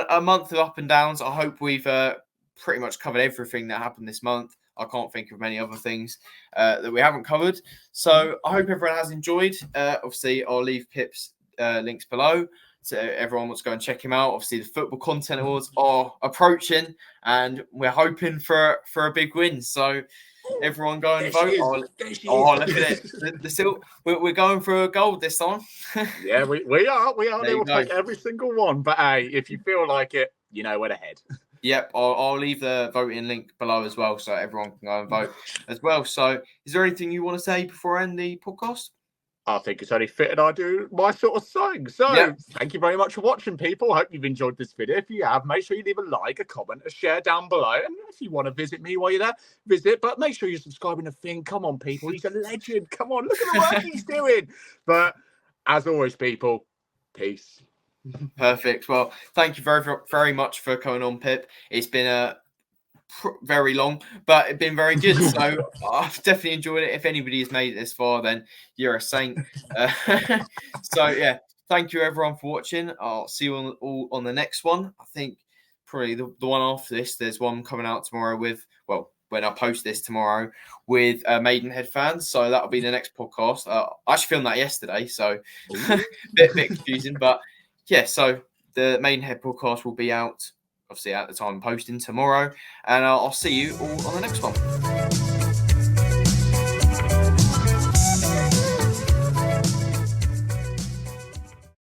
S1: a month of up and downs. I hope we've pretty much covered everything that happened this month. I can't think of many other things that we haven't covered. So I hope everyone has enjoyed. Obviously, I'll leave Pip's links below. So everyone wants to go and check him out. Obviously, the Football Content Awards are approaching, and we're hoping for a big win. So everyone go and vote. Look at it. We're going for a gold this time.
S2: Yeah, we are. They will take every single one. But hey, if you feel like it, you know where to head.
S1: Yep, I'll leave the voting link below as well, so everyone can go and vote as well. So is there anything you want to say before I end the podcast?
S2: I think it's only fitting I do my sort of thing. So thank you very much for watching, people. Hope you've enjoyed this video. If you have, make sure you leave a like, a comment, a share down below. And if you want to visit me while you're there, visit. But make sure you're subscribing to Finn. Come on, people. He's a legend. Come on, look at the work he's doing. But as always, people, peace.
S1: Perfect. Well, thank you very, very much for coming on, Pip. It's been very long, but it's been very good. So I've definitely enjoyed it. If anybody has made it this far, then you're a saint. So yeah, thank you everyone for watching. I'll see you all on the next one. I think probably the one after this. There's one coming out tomorrow when I post this tomorrow with Maidenhead fans. So that'll be the next podcast. I actually filmed that yesterday, so bit confusing, but yeah. So the Maidenhead podcast will be out, obviously, at the time of posting tomorrow, and I'll see you all on the next one.